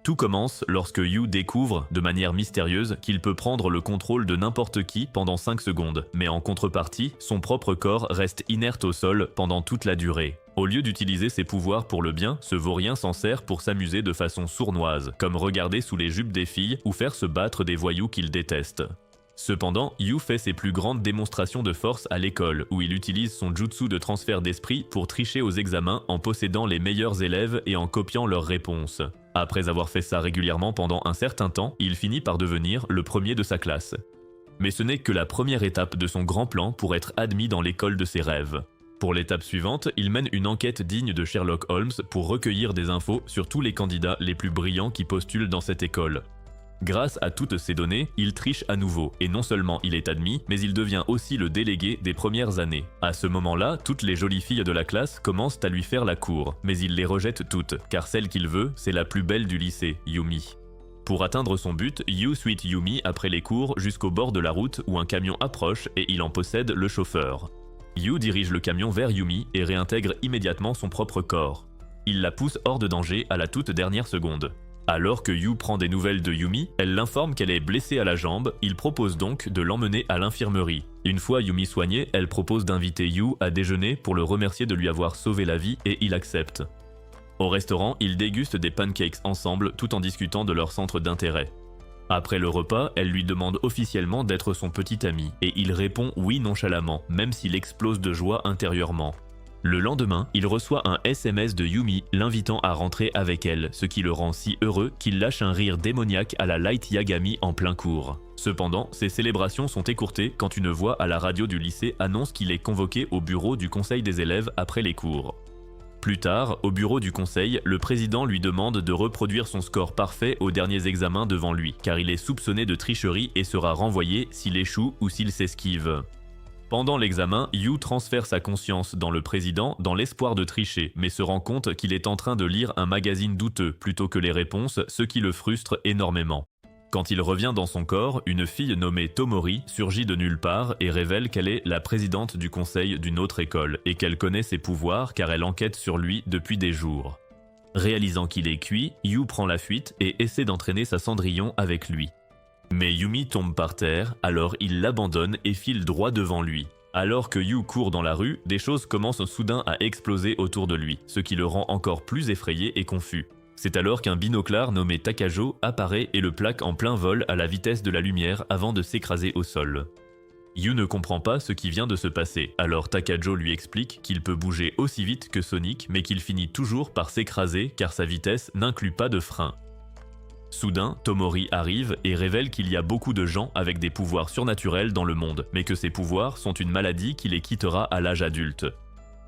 Tout commence lorsque Yu découvre, de manière mystérieuse, qu'il peut prendre le contrôle de n'importe qui pendant 5 secondes, mais en contrepartie, son propre corps reste inerte au sol pendant toute la durée. Au lieu d'utiliser ses pouvoirs pour le bien, ce vaurien s'en sert pour s'amuser de façon sournoise, comme regarder sous les jupes des filles ou faire se battre des voyous qu'il déteste. Cependant, Yu fait ses plus grandes démonstrations de force à l'école, où il utilise son jutsu de transfert d'esprit pour tricher aux examens en possédant les meilleurs élèves et en copiant leurs réponses. Après avoir fait ça régulièrement pendant un certain temps, il finit par devenir le premier de sa classe. Mais ce n'est que la première étape de son grand plan pour être admis dans l'école de ses rêves. Pour l'étape suivante, il mène une enquête digne de Sherlock Holmes pour recueillir des infos sur tous les candidats les plus brillants qui postulent dans cette école. Grâce à toutes ces données, il triche à nouveau, et non seulement il est admis, mais il devient aussi le délégué des premières années. À ce moment-là, toutes les jolies filles de la classe commencent à lui faire la cour, mais il les rejette toutes, car celle qu'il veut, c'est la plus belle du lycée, Yumi. Pour atteindre son but, Yu suit Yumi après les cours jusqu'au bord de la route où un camion approche et il en possède le chauffeur. Yu dirige le camion vers Yumi et réintègre immédiatement son propre corps. Il la pousse hors de danger à la toute dernière seconde. Alors que Yu prend des nouvelles de Yumi, elle l'informe qu'elle est blessée à la jambe, il propose donc de l'emmener à l'infirmerie. Une fois Yumi soignée, elle propose d'inviter Yu à déjeuner pour le remercier de lui avoir sauvé la vie et il accepte. Au restaurant, ils dégustent des pancakes ensemble tout en discutant de leur centre d'intérêt. Après le repas, elle lui demande officiellement d'être son petit ami et il répond oui nonchalamment, même s'il explose de joie intérieurement. Le lendemain, il reçoit un SMS de Yumi l'invitant à rentrer avec elle, ce qui le rend si heureux qu'il lâche un rire démoniaque à la Light Yagami en plein cours. Cependant, ces célébrations sont écourtées quand une voix à la radio du lycée annonce qu'il est convoqué au bureau du conseil des élèves après les cours. Plus tard, au bureau du conseil, le président lui demande de reproduire son score parfait aux derniers examens devant lui, car il est soupçonné de tricherie et sera renvoyé s'il échoue ou s'il s'esquive. Pendant l'examen, Yu transfère sa conscience dans le président dans l'espoir de tricher, mais se rend compte qu'il est en train de lire un magazine douteux plutôt que les réponses, ce qui le frustre énormément. Quand il revient dans son corps, une fille nommée Tomori surgit de nulle part et révèle qu'elle est la présidente du conseil d'une autre école et qu'elle connaît ses pouvoirs car elle enquête sur lui depuis des jours. Réalisant qu'il est cuit, Yu prend la fuite et essaie d'entraîner sa Cendrillon avec lui. Mais Yumi tombe par terre, alors il l'abandonne et file droit devant lui. Alors que Yu court dans la rue, des choses commencent soudain à exploser autour de lui, ce qui le rend encore plus effrayé et confus. C'est alors qu'un binoclard nommé Takajo apparaît et le plaque en plein vol à la vitesse de la lumière avant de s'écraser au sol. Yu ne comprend pas ce qui vient de se passer, alors Takajo lui explique qu'il peut bouger aussi vite que Sonic mais qu'il finit toujours par s'écraser car sa vitesse n'inclut pas de frein. Soudain, Tomori arrive et révèle qu'il y a beaucoup de gens avec des pouvoirs surnaturels dans le monde, mais que ces pouvoirs sont une maladie qui les quittera à l'âge adulte.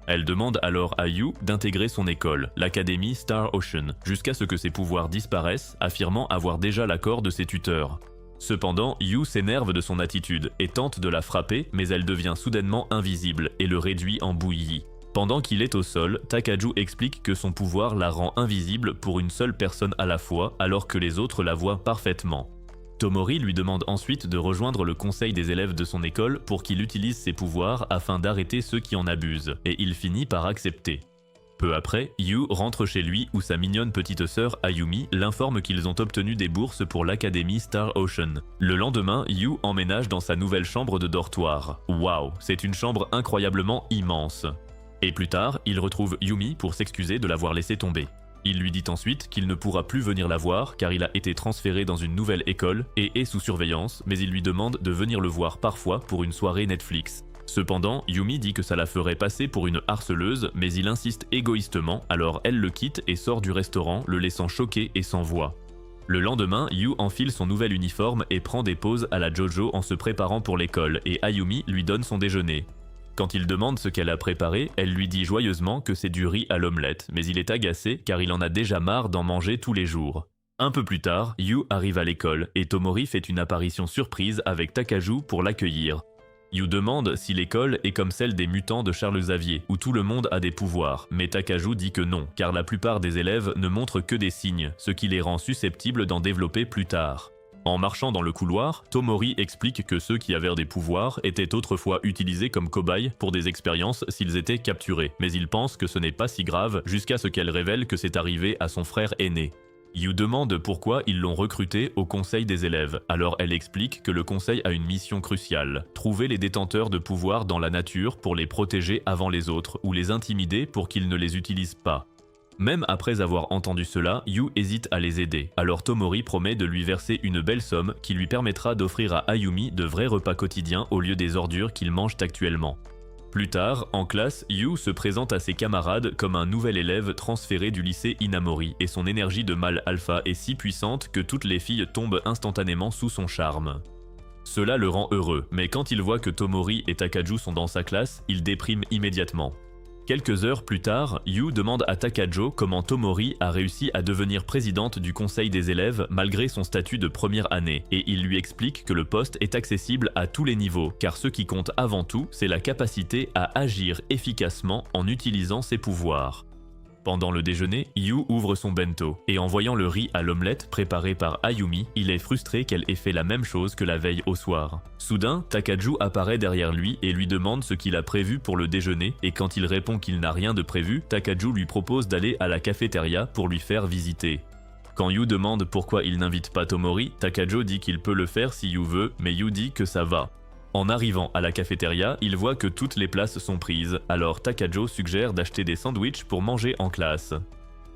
Elle demande alors à Yu d'intégrer son école, l'académie Star Ocean, jusqu'à ce que ses pouvoirs disparaissent, affirmant avoir déjà l'accord de ses tuteurs. Cependant, Yu s'énerve de son attitude et tente de la frapper, mais elle devient soudainement invisible et le réduit en bouillie. Pendant qu'il est au sol, Takaju explique que son pouvoir la rend invisible pour une seule personne à la fois, alors que les autres la voient parfaitement. Tomori lui demande ensuite de rejoindre le conseil des élèves de son école pour qu'il utilise ses pouvoirs afin d'arrêter ceux qui en abusent, et il finit par accepter. Peu après, Yu rentre chez lui où sa mignonne petite sœur Ayumi l'informe qu'ils ont obtenu des bourses pour l'académie Star Ocean. Le lendemain, Yu emménage dans sa nouvelle chambre de dortoir. Waouh, c'est une chambre incroyablement immense. Et plus tard, il retrouve Yumi pour s'excuser de l'avoir laissé tomber. Il lui dit ensuite qu'il ne pourra plus venir la voir car il a été transféré dans une nouvelle école et est sous surveillance, mais il lui demande de venir le voir parfois pour une soirée Netflix. Cependant, Yumi dit que ça la ferait passer pour une harceleuse, mais il insiste égoïstement, alors elle le quitte et sort du restaurant, le laissant choqué et sans voix. Le lendemain, Yu enfile son nouvel uniforme et prend des pauses à la JoJo en se préparant pour l'école et Ayumi lui donne son déjeuner. Quand il demande ce qu'elle a préparé, elle lui dit joyeusement que c'est du riz à l'omelette, mais il est agacé car il en a déjà marre d'en manger tous les jours. Un peu plus tard, Yu arrive à l'école et Tomori fait une apparition surprise avec Takaju pour l'accueillir. Yu demande si l'école est comme celle des mutants de Charles Xavier, où tout le monde a des pouvoirs, mais Takaju dit que non, car la plupart des élèves ne montrent que des signes, ce qui les rend susceptibles d'en développer plus tard. En marchant dans le couloir, Tomori explique que ceux qui avaient des pouvoirs étaient autrefois utilisés comme cobayes pour des expériences s'ils étaient capturés, mais il pense que ce n'est pas si grave jusqu'à ce qu'elle révèle que c'est arrivé à son frère aîné. Yu demande pourquoi ils l'ont recruté au conseil des élèves, alors elle explique que le conseil a une mission cruciale, trouver les détenteurs de pouvoir dans la nature pour les protéger avant les autres ou les intimider pour qu'ils ne les utilisent pas. Même après avoir entendu cela, Yu hésite à les aider, alors Tomori promet de lui verser une belle somme qui lui permettra d'offrir à Ayumi de vrais repas quotidiens au lieu des ordures qu'ils mangent actuellement. Plus tard, en classe, Yu se présente à ses camarades comme un nouvel élève transféré du lycée Inamori et son énergie de mâle alpha est si puissante que toutes les filles tombent instantanément sous son charme. Cela le rend heureux, mais quand il voit que Tomori et Takaju sont dans sa classe, il déprime immédiatement. Quelques heures plus tard, Yu demande à Takajo comment Tomori a réussi à devenir présidente du conseil des élèves malgré son statut de première année, et il lui explique que le poste est accessible à tous les niveaux, car ce qui compte avant tout, c'est la capacité à agir efficacement en utilisant ses pouvoirs. Pendant le déjeuner, Yu ouvre son bento, et en voyant le riz à l'omelette préparé par Ayumi, il est frustré qu'elle ait fait la même chose que la veille au soir. Soudain, Takaju apparaît derrière lui et lui demande ce qu'il a prévu pour le déjeuner, et quand il répond qu'il n'a rien de prévu, Takaju lui propose d'aller à la cafétéria pour lui faire visiter. Quand Yu demande pourquoi il n'invite pas Tomori, Takaju dit qu'il peut le faire si Yu veut, mais Yu dit que ça va. En arrivant à la cafétéria, il voit que toutes les places sont prises, alors Takajo suggère d'acheter des sandwichs pour manger en classe.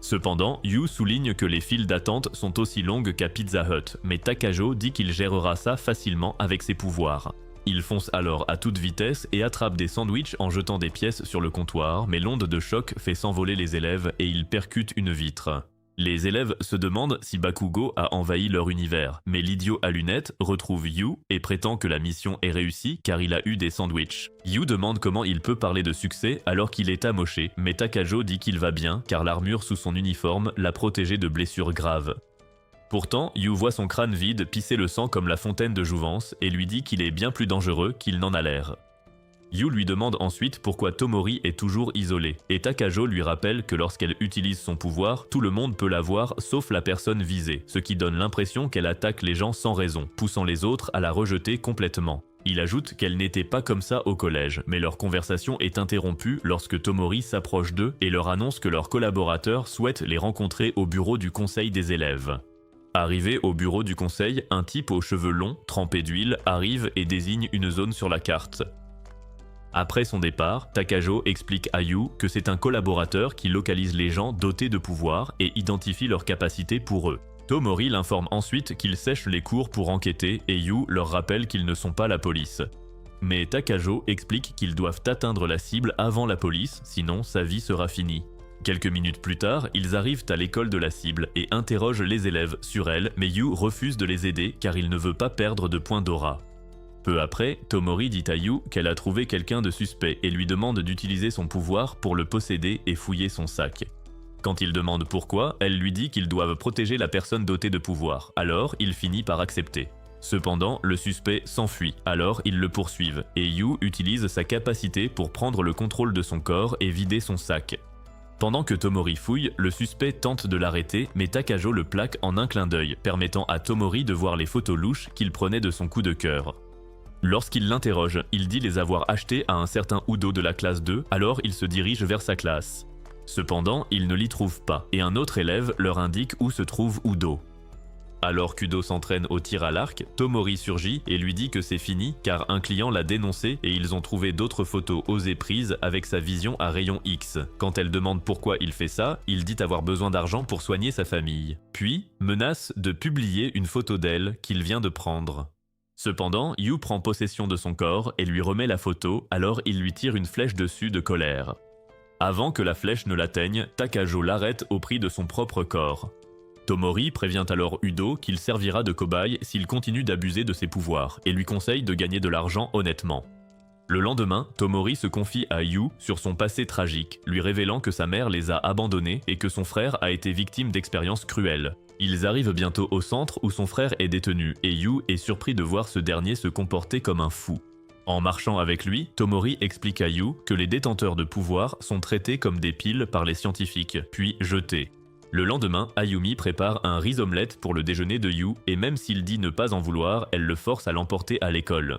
Cependant, Yu souligne que les files d'attente sont aussi longues qu'à Pizza Hut, mais Takajo dit qu'il gérera ça facilement avec ses pouvoirs. Il fonce alors à toute vitesse et attrape des sandwichs en jetant des pièces sur le comptoir, mais l'onde de choc fait s'envoler les élèves et il percute une vitre. Les élèves se demandent si Bakugo a envahi leur univers, mais l'idiot à lunettes retrouve Yu et prétend que la mission est réussie car il a eu des sandwichs. Yu demande comment il peut parler de succès alors qu'il est amoché, mais Takajo dit qu'il va bien car l'armure sous son uniforme l'a protégé de blessures graves. Pourtant, Yu voit son crâne vide pisser le sang comme la fontaine de jouvence et lui dit qu'il est bien plus dangereux qu'il n'en a l'air. Yu lui demande ensuite pourquoi Tomori est toujours isolée, et Takajo lui rappelle que lorsqu'elle utilise son pouvoir, tout le monde peut la voir sauf la personne visée, ce qui donne l'impression qu'elle attaque les gens sans raison, poussant les autres à la rejeter complètement. Il ajoute qu'elle n'était pas comme ça au collège, mais leur conversation est interrompue lorsque Tomori s'approche d'eux et leur annonce que leurs collaborateurs souhaitent les rencontrer au bureau du conseil des élèves. Arrivé au bureau du conseil, un type aux cheveux longs, trempé d'huile, arrive et désigne une zone sur la carte. Après son départ, Takajo explique à Yu que c'est un collaborateur qui localise les gens dotés de pouvoir et identifie leurs capacités pour eux. Tomori l'informe ensuite qu'ils sèchent les cours pour enquêter et Yu leur rappelle qu'ils ne sont pas la police. Mais Takajo explique qu'ils doivent atteindre la cible avant la police, sinon sa vie sera finie. Quelques minutes plus tard, ils arrivent à l'école de la cible et interrogent les élèves sur elle, mais Yu refuse de les aider car il ne veut pas perdre de points d'aura. Peu après, Tomori dit à Yu qu'elle a trouvé quelqu'un de suspect et lui demande d'utiliser son pouvoir pour le posséder et fouiller son sac. Quand il demande pourquoi, elle lui dit qu'ils doivent protéger la personne dotée de pouvoir, alors il finit par accepter. Cependant, le suspect s'enfuit, alors ils le poursuivent, et Yu utilise sa capacité pour prendre le contrôle de son corps et vider son sac. Pendant que Tomori fouille, le suspect tente de l'arrêter, mais Takajo le plaque en un clin d'œil, permettant à Tomori de voir les photos louches qu'il prenait de son coup de cœur. Lorsqu'il l'interroge, il dit les avoir achetées à un certain Udo de la classe 2, alors il se dirige vers sa classe. Cependant, il ne l'y trouve pas, et un autre élève leur indique où se trouve Udo. Alors qu'Udo s'entraîne au tir à l'arc, Tomori surgit et lui dit que c'est fini car un client l'a dénoncé et ils ont trouvé d'autres photos osées prises avec sa vision à rayon X. Quand elle demande pourquoi il fait ça, il dit avoir besoin d'argent pour soigner sa famille. Puis, menace de publier une photo d'elle qu'il vient de prendre. Cependant, Yu prend possession de son corps et lui remet la photo, alors il lui tire une flèche dessus de colère. Avant que la flèche ne l'atteigne, Takajo l'arrête au prix de son propre corps. Tomori prévient alors Udo qu'il servira de cobaye s'il continue d'abuser de ses pouvoirs et lui conseille de gagner de l'argent honnêtement. Le lendemain, Tomori se confie à Yu sur son passé tragique, lui révélant que sa mère les a abandonnés et que son frère a été victime d'expériences cruelles. Ils arrivent bientôt au centre où son frère est détenu et Yu est surpris de voir ce dernier se comporter comme un fou. En marchant avec lui, Tomori explique à Yu que les détenteurs de pouvoir sont traités comme des piles par les scientifiques, puis jetés. Le lendemain, Ayumi prépare un riz-omelette pour le déjeuner de Yu et même s'il dit ne pas en vouloir, elle le force à l'emporter à l'école.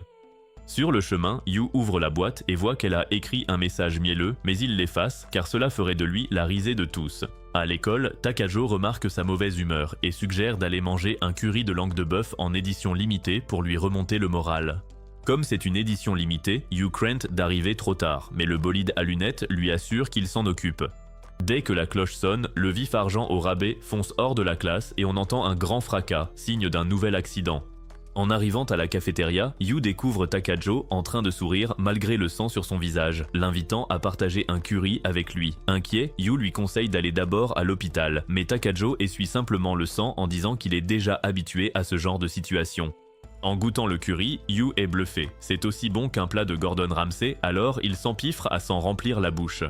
Sur le chemin, Yu ouvre la boîte et voit qu'elle a écrit un message mielleux, mais il l'efface car cela ferait de lui la risée de tous. À l'école, Takajo remarque sa mauvaise humeur et suggère d'aller manger un curry de langue de bœuf en édition limitée pour lui remonter le moral. Comme c'est une édition limitée, Yu craint d'arriver trop tard, mais le bolide à lunettes lui assure qu'il s'en occupe. Dès que la cloche sonne, le vif argent au rabais fonce hors de la classe et on entend un grand fracas, signe d'un nouvel accident. En arrivant à la cafétéria, Yu découvre Takajo en train de sourire malgré le sang sur son visage, l'invitant à partager un curry avec lui. Inquiet, Yu lui conseille d'aller d'abord à l'hôpital, mais Takajo essuie simplement le sang en disant qu'il est déjà habitué à ce genre de situation. En goûtant le curry, Yu est bluffé. C'est aussi bon qu'un plat de Gordon Ramsay, alors il s'empiffre à s'en remplir la bouche.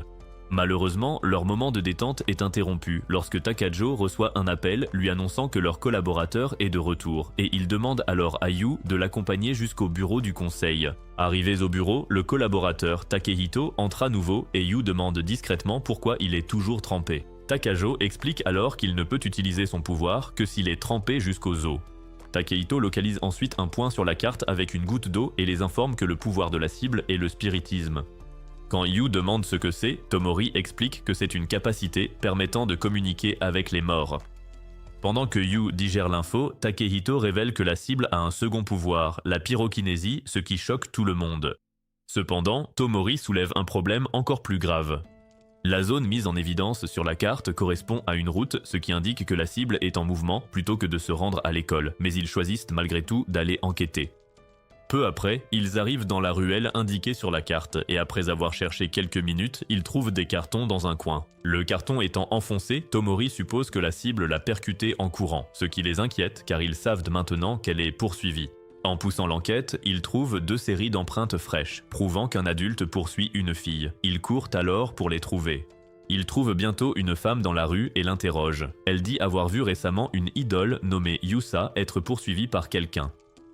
Malheureusement, leur moment de détente est interrompu lorsque Takajo reçoit un appel lui annonçant que leur collaborateur est de retour et il demande alors à Yu de l'accompagner jusqu'au bureau du conseil. Arrivés au bureau, le collaborateur Takehito entre à nouveau et Yu demande discrètement pourquoi il est toujours trempé. Takajo explique alors qu'il ne peut utiliser son pouvoir que s'il est trempé jusqu'aux os. Takehito localise ensuite un point sur la carte avec une goutte d'eau et les informe que le pouvoir de la cible est le spiritisme. Quand Yu demande ce que c'est, Tomori explique que c'est une capacité permettant de communiquer avec les morts. Pendant que Yu digère l'info, Takehito révèle que la cible a un second pouvoir, la pyrokinésie, ce qui choque tout le monde. Cependant, Tomori soulève un problème encore plus grave. La zone mise en évidence sur la carte correspond à une route, ce qui indique que la cible est en mouvement plutôt que de se rendre à l'école, mais ils choisissent malgré tout d'aller enquêter. Peu après, ils arrivent dans la ruelle indiquée sur la carte et après avoir cherché quelques minutes, ils trouvent des cartons dans un coin. Le carton étant enfoncé, Tomori suppose que la cible l'a percuté en courant, ce qui les inquiète car ils savent maintenant qu'elle est poursuivie. En poussant l'enquête, ils trouvent 2 séries d'empreintes fraîches, prouvant qu'un adulte poursuit une fille. Ils courent alors pour les trouver. Ils trouvent bientôt une femme dans la rue et l'interrogent. Elle dit avoir vu récemment une idole nommée Yusa être poursuivie par quelqu'un.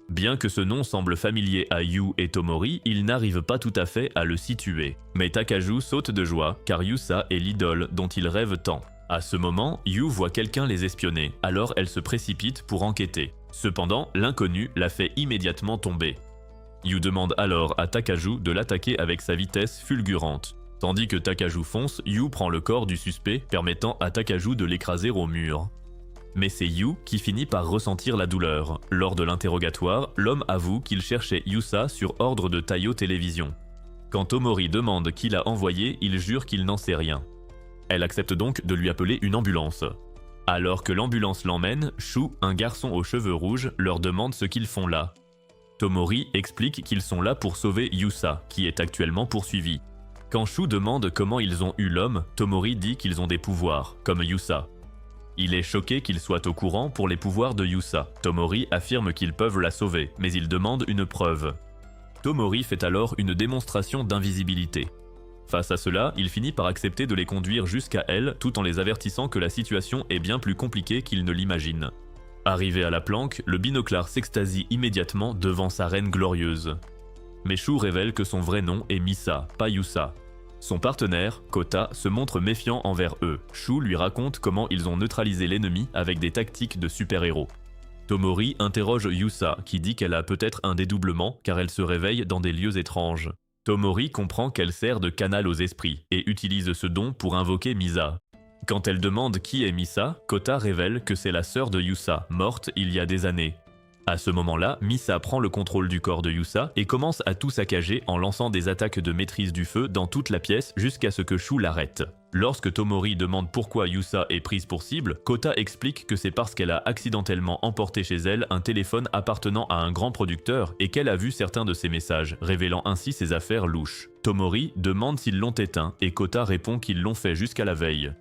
Bien que ce nom semble familier à Yu et Tomori, ils n'arrivent pas tout à fait à le situer. Mais Takajo saute de joie car Yusa est l'idole dont il rêve tant. À ce moment, Yu voit quelqu'un les espionner, alors elle se précipite pour enquêter. Cependant, l'inconnu la fait immédiatement tomber. Yu demande alors à Takajo de l'attaquer avec sa vitesse fulgurante. Tandis que Takajo fonce, Yu prend le corps du suspect, permettant à Takajo de l'écraser au mur. Mais c'est Yu qui finit par ressentir la douleur. Lors de l'interrogatoire, l'homme avoue qu'il cherchait Yusa sur ordre de Taiyo Télévision. Quand Tomori demande qui l'a envoyé, il jure qu'il n'en sait rien. Elle accepte donc de lui appeler une ambulance. Alors que l'ambulance l'emmène, Shu, un garçon aux cheveux rouges, leur demande ce qu'ils font là. Tomori explique qu'ils sont là pour sauver Yusa, qui est actuellement poursuivi. Quand Shu demande comment ils ont eu l'homme, Tomori dit qu'ils ont des pouvoirs, comme Yusa. Il est choqué qu'ils soient au courant pour les pouvoirs de Yusa. Tomori affirme qu'ils peuvent la sauver, mais il demande une preuve. Tomori fait alors une démonstration d'invisibilité. Face à cela, il finit par accepter de les conduire jusqu'à elle, tout en les avertissant que la situation est bien plus compliquée qu'il ne l'imagine. Arrivé à la planque, le binoclard s'extasie immédiatement devant sa reine glorieuse. Mais Shu révèle que son vrai nom est Misa, pas Yusa. Son partenaire, Kota, se montre méfiant envers eux. Shu lui raconte comment ils ont neutralisé l'ennemi avec des tactiques de super-héros. Tomori interroge Yusa, qui dit qu'elle a peut-être un dédoublement car elle se réveille dans des lieux étranges. Tomori comprend qu'elle sert de canal aux esprits et utilise ce don pour invoquer Misa. Quand elle demande qui est Misa, Kota révèle que c'est la sœur de Yusa, morte il y a des années. À ce moment-là, Misa prend le contrôle du corps de Yusa et commence à tout saccager en lançant des attaques de maîtrise du feu dans toute la pièce jusqu'à ce que Shu l'arrête. Lorsque Tomori demande pourquoi Yusa est prise pour cible, Kota explique que c'est parce qu'elle a accidentellement emporté chez elle un téléphone appartenant à un grand producteur et qu'elle a vu certains de ses messages, révélant ainsi ses affaires louches. Tomori demande s'ils l'ont éteint et Kota répond qu'ils l'ont fait jusqu'à la veille.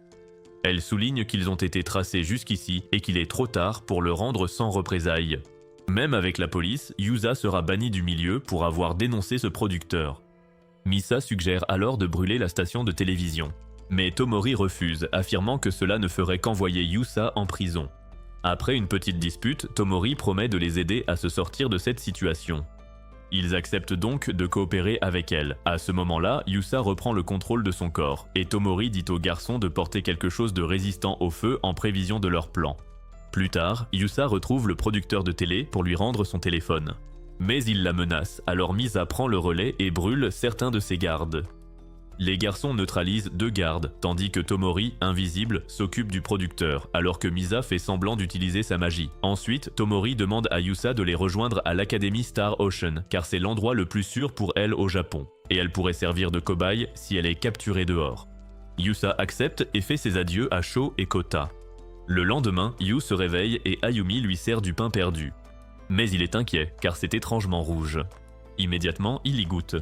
Elle souligne qu'ils ont été tracés jusqu'ici et qu'il est trop tard pour le rendre sans représailles. Même avec la police, Yusa sera banni du milieu pour avoir dénoncé ce producteur. Misa suggère alors de brûler la station de télévision. Mais Tomori refuse, affirmant que cela ne ferait qu'envoyer Yusa en prison. Après une petite dispute, Tomori promet de les aider à se sortir de cette situation. Ils acceptent donc de coopérer avec elle. À ce moment-là, Yusa reprend le contrôle de son corps, et Tomori dit aux garçons de porter quelque chose de résistant au feu en prévision de leur plan. Plus tard, Yusa retrouve le producteur de télé pour lui rendre son téléphone. Mais il la menace, alors Misa prend le relais et brûle certains de ses gardes. Les garçons neutralisent 2 gardes, tandis que Tomori, invisible, s'occupe du producteur, alors que Misa fait semblant d'utiliser sa magie. Ensuite, Tomori demande à Yusa de les rejoindre à l'Académie Star Ocean, car c'est l'endroit le plus sûr pour elle au Japon, et elle pourrait servir de cobaye si elle est capturée dehors. Yusa accepte et fait ses adieux à Sho et Kota. Le lendemain, Yu se réveille et Ayumi lui sert du pain perdu. Mais il est inquiet, car c'est étrangement rouge. Immédiatement, il y goûte.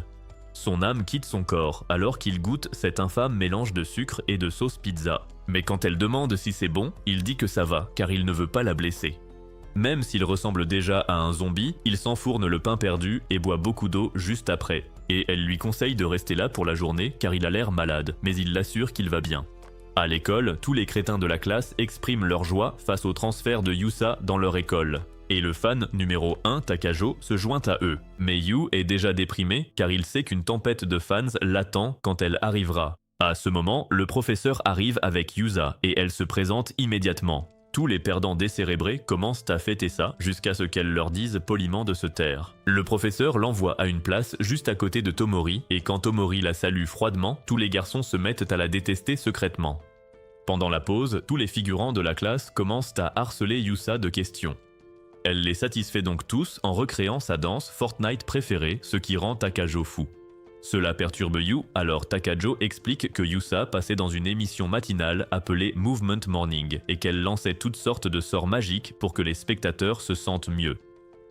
Son âme quitte son corps, alors qu'il goûte cet infâme mélange de sucre et de sauce pizza. Mais quand elle demande si c'est bon, il dit que ça va, car il ne veut pas la blesser. Même s'il ressemble déjà à un zombie, il s'enfourne le pain perdu et boit beaucoup d'eau juste après. Et elle lui conseille de rester là pour la journée, car il a l'air malade, mais il l'assure qu'il va bien. À l'école, tous les crétins de la classe expriment leur joie face au transfert de Yusa dans leur école. Et le fan numéro 1, Takajo, se joint à eux. Mais Yu est déjà déprimé car il sait qu'une tempête de fans l'attend quand elle arrivera. À ce moment, le professeur arrive avec Yusa et elle se présente immédiatement. Tous les perdants décérébrés commencent à fêter ça jusqu'à ce qu'elle leur dise poliment de se taire. Le professeur l'envoie à une place juste à côté de Tomori et quand Tomori la salue froidement, tous les garçons se mettent à la détester secrètement. Pendant la pause, tous les figurants de la classe commencent à harceler Yusa de questions. Elle les satisfait donc tous en recréant sa danse Fortnite préférée, ce qui rend Takajo fou. Cela perturbe Yu, alors Takajo explique que Yusa passait dans une émission matinale appelée Movement Morning et qu'elle lançait toutes sortes de sorts magiques pour que les spectateurs se sentent mieux.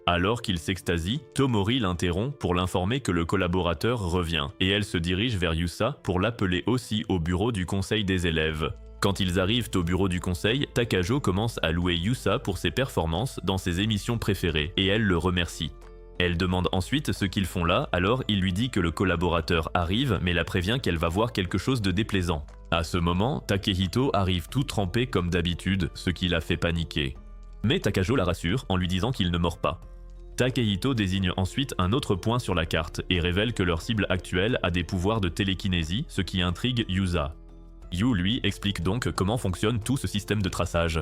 Alors qu'il s'extasie, Tomori l'interrompt pour l'informer que le collaborateur revient et elle se dirige vers Yusa pour l'appeler aussi au bureau du conseil des élèves. Quand ils arrivent au bureau du conseil, Takajo commence à louer Yusa pour ses performances dans ses émissions préférées et elle le remercie. Elle demande ensuite ce qu'ils font là, alors il lui dit que le collaborateur arrive mais la prévient qu'elle va voir quelque chose de déplaisant. À ce moment, Takehito arrive tout trempé comme d'habitude, ce qui la fait paniquer. Mais Takajo la rassure en lui disant qu'il ne mord pas. Takehito désigne ensuite un autre point sur la carte et révèle que leur cible actuelle a des pouvoirs de télékinésie, ce qui intrigue Yusa. Yu, lui, explique donc comment fonctionne tout ce système de traçage.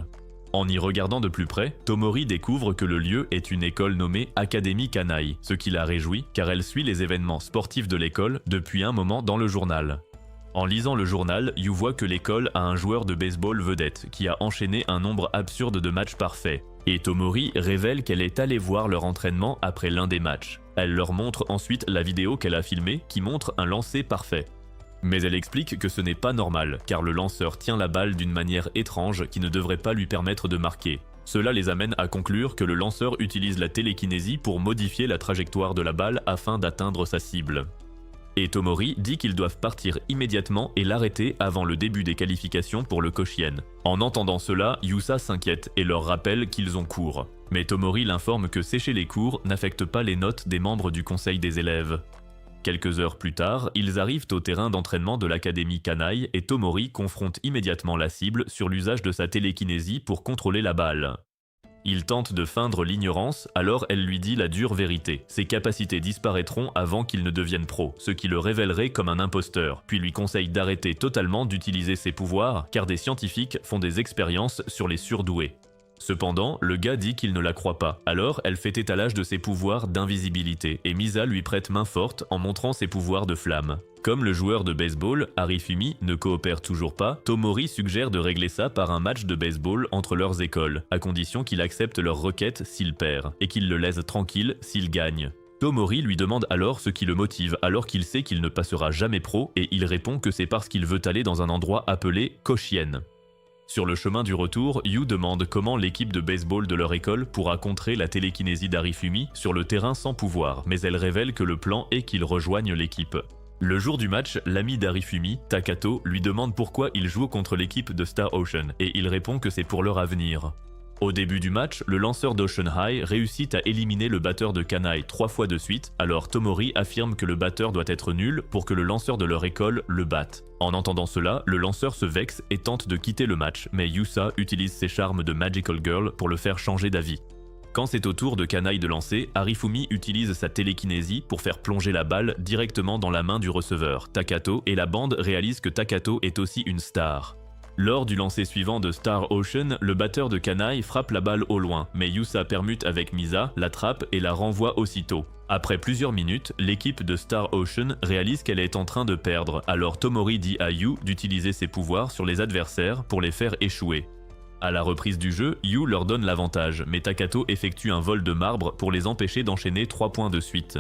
En y regardant de plus près, Tomori découvre que le lieu est une école nommée Académie Kanai, ce qui la réjouit car elle suit les événements sportifs de l'école depuis un moment dans le journal. En lisant le journal, Yu voit que l'école a un joueur de baseball vedette qui a enchaîné un nombre absurde de matchs parfaits. Et Tomori révèle qu'elle est allée voir leur entraînement après l'un des matchs. Elle leur montre ensuite la vidéo qu'elle a filmée qui montre un lancer parfait. Mais elle explique que ce n'est pas normal, car le lanceur tient la balle d'une manière étrange qui ne devrait pas lui permettre de marquer. Cela les amène à conclure que le lanceur utilise la télékinésie pour modifier la trajectoire de la balle afin d'atteindre sa cible. Et Tomori dit qu'ils doivent partir immédiatement et l'arrêter avant le début des qualifications pour le Koshien. En entendant cela, Yusa s'inquiète et leur rappelle qu'ils ont cours. Mais Tomori l'informe que sécher les cours n'affecte pas les notes des membres du conseil des élèves. Quelques heures plus tard, ils arrivent au terrain d'entraînement de l'Académie Kanai et Tomori confronte immédiatement la cible sur l'usage de sa télékinésie pour contrôler la balle. Il tente de feindre l'ignorance, alors elle lui dit la dure vérité. Ses capacités disparaîtront avant qu'il ne devienne pro, ce qui le révélerait comme un imposteur, puis lui conseille d'arrêter totalement d'utiliser ses pouvoirs car des scientifiques font des expériences sur les surdoués. Cependant, le gars dit qu'il ne la croit pas, alors elle fait étalage de ses pouvoirs d'invisibilité et Misa lui prête main forte en montrant ses pouvoirs de flamme. Comme le joueur de baseball, Arifumi, ne coopère toujours pas, Tomori suggère de régler ça par un match de baseball entre leurs écoles, à condition qu'il accepte leur requête s'il perd, et qu'il le laisse tranquille s'il gagne. Tomori lui demande alors ce qui le motive, alors qu'il sait qu'il ne passera jamais pro, et il répond que c'est parce qu'il veut aller dans un endroit appelé Koshien. Sur le chemin du retour, Yu demande comment l'équipe de baseball de leur école pourra contrer la télékinésie d'Arifumi sur le terrain sans pouvoir, mais elle révèle que le plan est qu'ils rejoignent l'équipe. Le jour du match, l'ami d'Arifumi, Takato, lui demande pourquoi il joue contre l'équipe de Star Ocean, et il répond que c'est pour leur avenir. Au début du match, le lanceur d'Ocean High réussit à éliminer le batteur de Kanai 3 fois de suite, alors Tomori affirme que le batteur doit être nul pour que le lanceur de leur école le batte. En entendant cela, le lanceur se vexe et tente de quitter le match, mais Yusa utilise ses charmes de Magical Girl pour le faire changer d'avis. Quand c'est au tour de Kanai de lancer, Arifumi utilise sa télékinésie pour faire plonger la balle directement dans la main du receveur, Takato, et la bande réalise que Takato est aussi une star. Lors du lancer suivant de Star Ocean, le batteur de Kanaï frappe la balle au loin, mais Yusa permute avec Misa, l'attrape et la renvoie aussitôt. Après plusieurs minutes, l'équipe de Star Ocean réalise qu'elle est en train de perdre, alors Tomori dit à Yu d'utiliser ses pouvoirs sur les adversaires pour les faire échouer. À la reprise du jeu, Yu leur donne l'avantage, mais Takato effectue un vol de marbre pour les empêcher d'enchaîner 3 points de suite.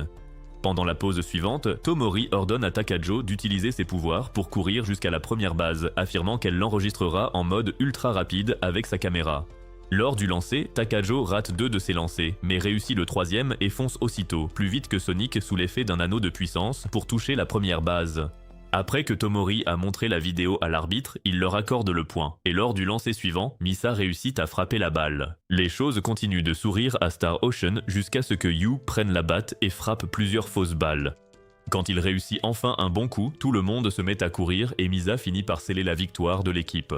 Pendant la pause suivante, Tomori ordonne à Takajo d'utiliser ses pouvoirs pour courir jusqu'à la première base, affirmant qu'elle l'enregistrera en mode ultra rapide avec sa caméra. Lors du lancer, Takajo rate 2 de ses lancers, mais réussit le 3e et fonce aussitôt, plus vite que Sonic sous l'effet d'un anneau de puissance, pour toucher la première base. Après que Tomori a montré la vidéo à l'arbitre, il leur accorde le point, et lors du lancer suivant, Misa réussit à frapper la balle. Les choses continuent de sourire à Star Ocean jusqu'à ce que Yu prenne la batte et frappe plusieurs fausses balles. Quand il réussit enfin un bon coup, tout le monde se met à courir et Misa finit par sceller la victoire de l'équipe.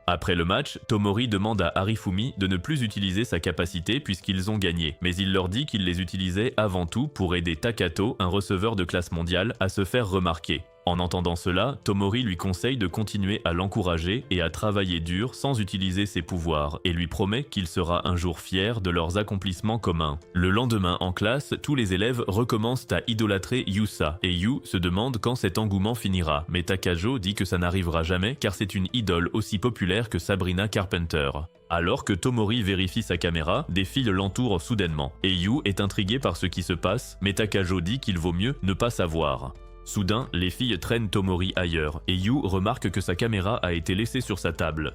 Après le match, Tomori demande à Arifumi de ne plus utiliser sa capacité puisqu'ils ont gagné, mais il leur dit qu'il les utilisait avant tout pour aider Takato, un receveur de classe mondiale, à se faire remarquer. En entendant cela, Tomori lui conseille de continuer à l'encourager et à travailler dur sans utiliser ses pouvoirs, et lui promet qu'il sera un jour fier de leurs accomplissements communs. Le lendemain en classe, tous les élèves recommencent à idolâtrer Yusa, et Yu se demande quand cet engouement finira, mais Takajo dit que ça n'arrivera jamais car c'est une idole aussi populaire que Sabrina Carpenter. Alors que Tomori vérifie sa caméra, des filles l'entourent soudainement, et Yu est intrigué par ce qui se passe, mais Takajo dit qu'il vaut mieux ne pas savoir. Soudain, les filles traînent Tomori ailleurs, et Yu remarque que sa caméra a été laissée sur sa table.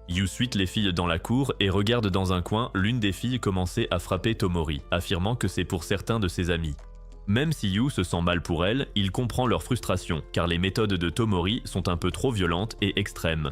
Yu suit les filles dans la cour et regarde dans un coin l'une des filles commencer à frapper Tomori, affirmant que c'est pour certains de ses amis. Même si Yu se sent mal pour elle, il comprend leur frustration, car les méthodes de Tomori sont un peu trop violentes et extrêmes.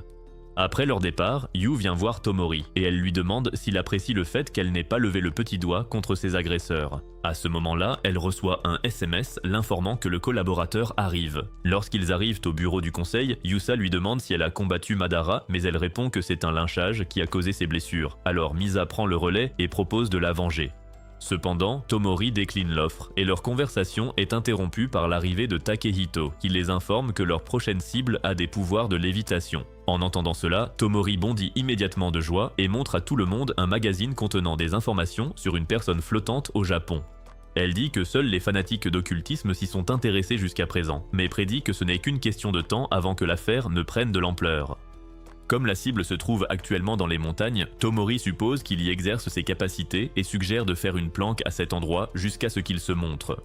Après leur départ, Yu vient voir Tomori et elle lui demande s'il apprécie le fait qu'elle n'ait pas levé le petit doigt contre ses agresseurs. À ce moment-là, elle reçoit un SMS l'informant que le collaborateur arrive. Lorsqu'ils arrivent au bureau du conseil, Yusa lui demande si elle a combattu Madara, mais elle répond que c'est un lynchage qui a causé ses blessures. Alors Misa prend le relais et propose de la venger. Cependant, Tomori décline l'offre et leur conversation est interrompue par l'arrivée de Takehito, qui les informe que leur prochaine cible a des pouvoirs de lévitation. En entendant cela, Tomori bondit immédiatement de joie et montre à tout le monde un magazine contenant des informations sur une personne flottante au Japon. Elle dit que seuls les fanatiques d'occultisme s'y sont intéressés jusqu'à présent, mais prédit que ce n'est qu'une question de temps avant que l'affaire ne prenne de l'ampleur. Comme la cible se trouve actuellement dans les montagnes, Tomori suppose qu'il y exerce ses capacités et suggère de faire une planque à cet endroit jusqu'à ce qu'il se montre.